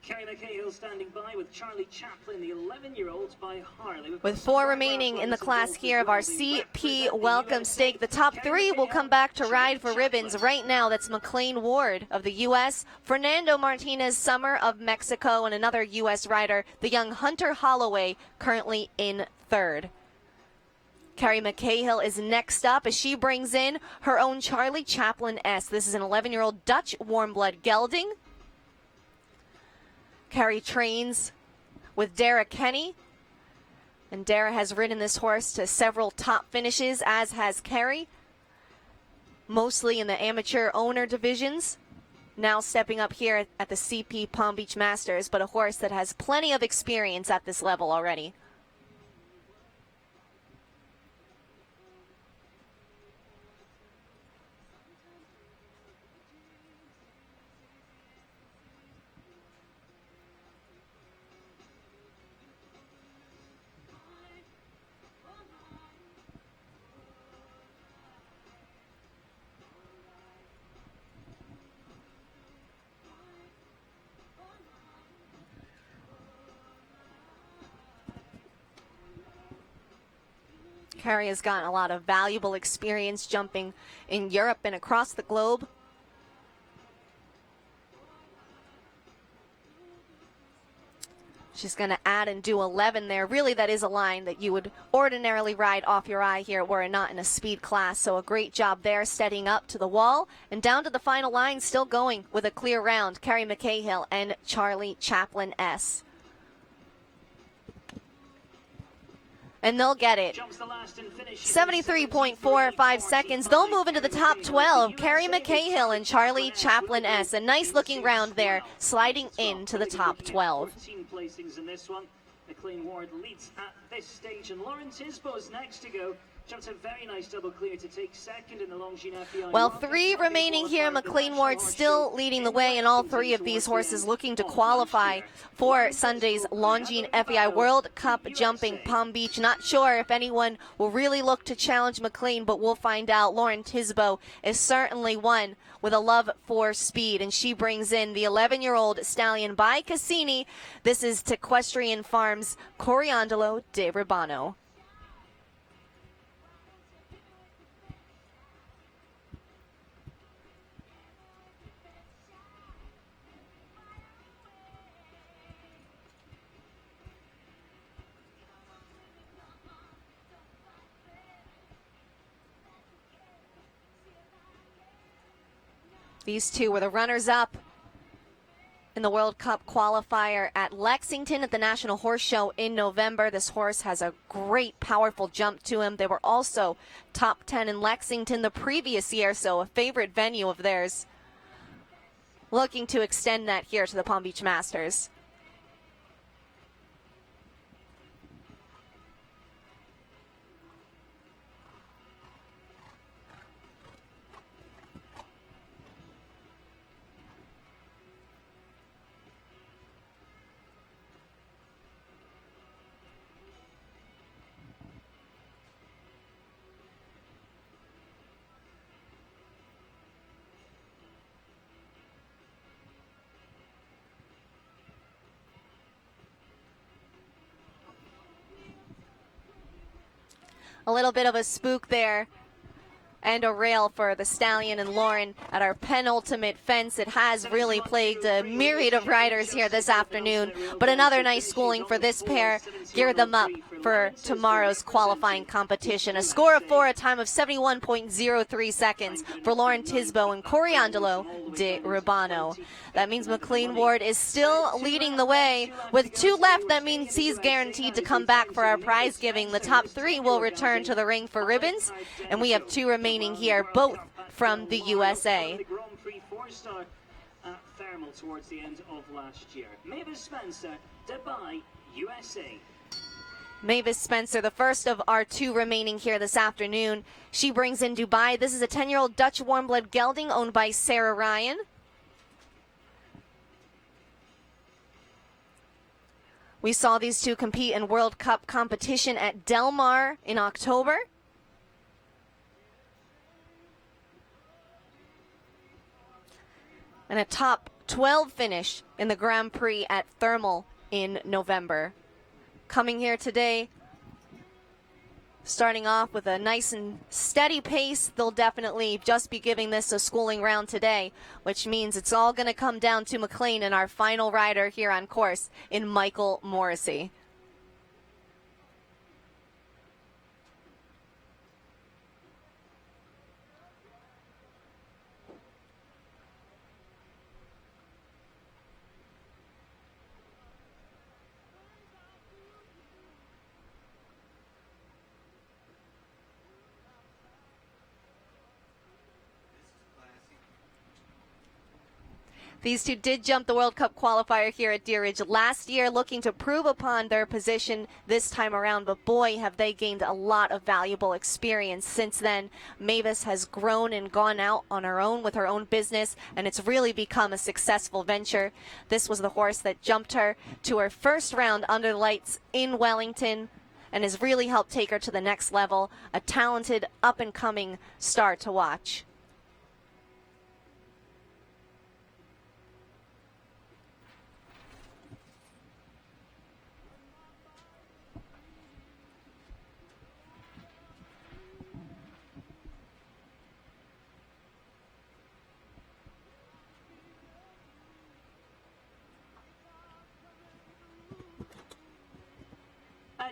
Kerry McCahill standing by with Charlie Chaplin, the 11-year-olds by Harley. With 4 remaining in the class here of our CP Welcome Stake, the top 3 will come back to ride for ribbons. Right now, that's McLean Ward of the U.S., Fernando Martinez Summer of Mexico, and another U.S. rider, the young Hunter Holloway, currently in 3rd. Kerry McCahill is next up as she brings in her own Charlie Chaplin S. This is an 11-year-old Dutch warm blood gelding. Kerry trains with Dara Kenny, and Dara has ridden this horse to several top finishes, as has Kerry, mostly in the amateur owner divisions. Now stepping up here at the CP Palm Beach Masters, but a horse that has plenty of experience at this level already. Kerry has gotten a lot of valuable experience jumping in Europe and across the globe. She's going to add and do 11 there. Really, that is a line that you would ordinarily ride off your eye here were it not in a speed class. So a great job there, steadying up to the wall. And down to the final line, still going with a clear round. Kerry McCahill and Charlie Chaplin S. And they'll get it. 73.45 seconds. They'll move into the top 12. Kerry McCahill and Charlie Chaplin S. A nice looking round there, sliding into the top 12. 14 placings in this one. McLean Ward leads at this stage, and Lauren Tisbo is next to go. Jumped a very nice double clear to take 2nd in the Longines FEI. Well, 3 remaining here. McLean Ward still leading the way, and all 3 of these horses looking to qualify for Sunday's Longines FEI World Cup jumping Palm Beach. Not sure if anyone will really look to challenge McLean, but we'll find out. Lauren Tisbo is certainly one with a love for speed, and she brings in the 11-year-old stallion by Cassini. This is Tequestrian Farms' Coriandolo de Ribano. These two were the runners-up in the World Cup qualifier at Lexington at the National Horse Show in November. This horse has a great, powerful jump to him. They were also top 10 in Lexington the previous year, so a favorite venue of theirs. Looking to extend that here to the Palm Beach Masters. A little bit of a spook there and a rail for the Stallion and Lauren at our penultimate fence. It has really plagued a myriad of riders here this afternoon, but another nice schooling for this pair. Gear them up for tomorrow's qualifying competition. A score of 4, a time of 71.03 seconds for Lauren Tisbo and Coriandolo de Rubano. That means McLean Ward is still leading the way. With 2 left, that means he's guaranteed to come back for our prize giving. The top 3 will return to the ring for ribbons, and we have 2 remaining here, both from the USA. The Grand Prix 4-star at Thermal towards the end of last year. Mavis Spencer, Dubai, USA. Mavis Spencer, the first of our 2 remaining here this afternoon. She brings in Dubai. This is a 10-year-old Dutch warm-blood gelding owned by Sarah Ryan. We saw these 2 compete in World Cup competition at Del Mar in October. And a top 12 finish in the Grand Prix at Thermal in November. Coming here today, starting off with a nice and steady pace. They'll definitely just be giving this a schooling round today, which means it's all going to come down to McLean and our final rider here on course in Michael Morrissey. These 2 did jump the World Cup qualifier here at Deer Ridge last year, looking to prove upon their position this time around, but boy, have they gained a lot of valuable experience since then. Mavis has grown and gone out on her own with her own business, and it's really become a successful venture. This was the horse that jumped her to her first round under the lights in Wellington and has really helped take her to the next level. A talented, up-and-coming star to watch.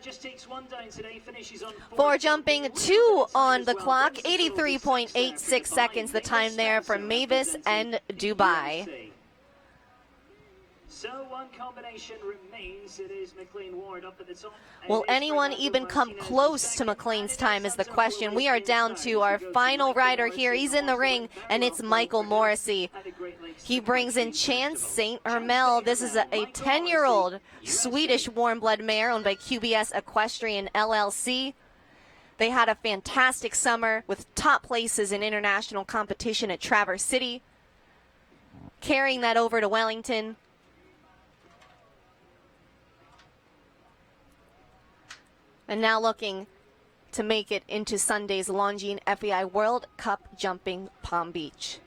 Just takes 1 down today, finishes on 4 jumping, 2 on the clock, 83.86 seconds the time there for Mavis and Dubai. So 1 combination remains. It is McLean Ward up at the top. Will anyone even come close to McLean's time is the question. We are down to our final rider here. He's in the ring, and it's Michael Morrissey. He brings in Chance St. Hermel. This is a 10-year-old Swedish warm-blood mare owned by QBS Equestrian LLC. They had a fantastic summer with top places in international competition at Traverse City. Carrying that over to Wellington. And now looking to make it into Sunday's Longines FEI World Cup Jumping Palm Beach.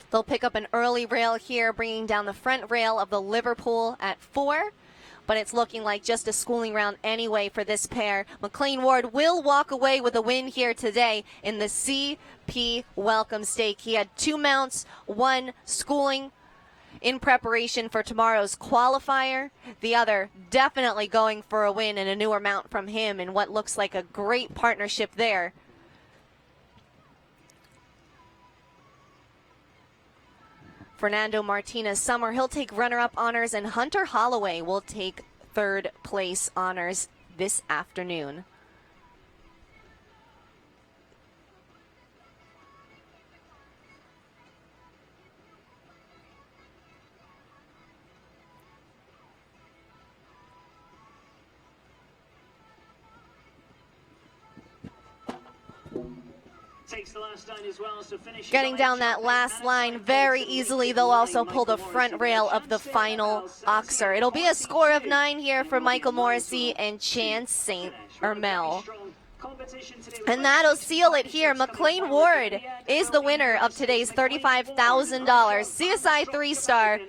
They'll pick up an early rail here, bringing down the front rail of the Liverpool at 4. But it's looking like just a schooling round anyway for this pair. McLean Ward will walk away with a win here today in the CP Welcome Stake. He had 2 mounts, 1 schooling in preparation for tomorrow's qualifier. The other definitely going for a win and a newer mount from him in what looks like a great partnership there. Fernando Martinez Summer, he'll take runner-up honors, and Hunter Holloway will take 3rd place honors this afternoon. Takes makes the last line as well, so finishing Getting down that last line very easily. They'll also pull the front rail of the final oxer. It'll be a score of 9 here for Michael Morrissey and Chance St. Ermel. And that'll seal it here. McLean Ward is the winner of today's $35,000 CSI 3-star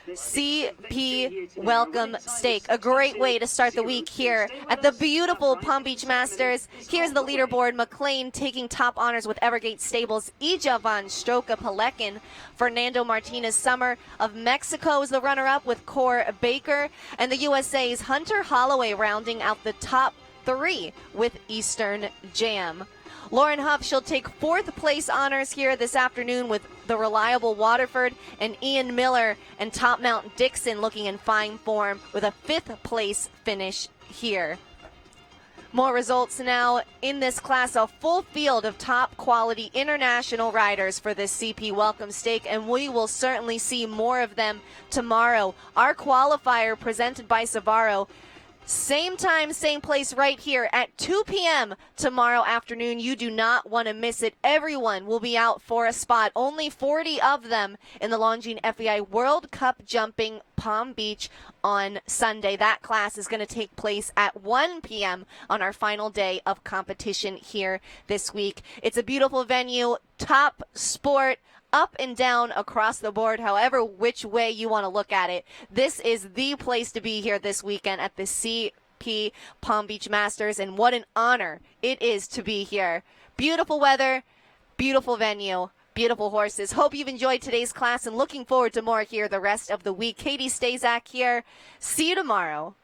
CP Welcome Stake. A great way to start the week here at the beautiful Palm Beach Masters. Here's the leaderboard. McLean taking top honors with Evergate Stables. Ija Van Stroka Pelekin. Fernando Martinez Summer of Mexico is the runner-up with Cor Baker. And the USA's Hunter Holloway rounding out the top 3 with Eastern Jam. Lauren Huff, she'll take 4th place honors here this afternoon with the reliable Waterford, and Ian Miller and Top Mount Dixon looking in fine form with a 5th place finish here. More results now in this class. A full field of top quality international riders for this CP Welcome Stake, and we will certainly see more of them tomorrow. Our qualifier presented by Savaro. Same time, same place right here at 2 p.m. tomorrow afternoon. You do not want to miss it. Everyone will be out for a spot. Only 40 of them in the Longines FEI World Cup Jumping Palm Beach on Sunday. That class is going to take place at 1 p.m. on our final day of competition here this week. It's a beautiful venue, top sport, up and down across the board, however which way you want to look at it. This is the place to be here this weekend at the CP Palm Beach Masters, and what an honor it is to be here. Beautiful weather, beautiful venue, beautiful horses. Hope you've enjoyed today's class and looking forward to more here the rest of the week. Katie Stazak here. See you tomorrow.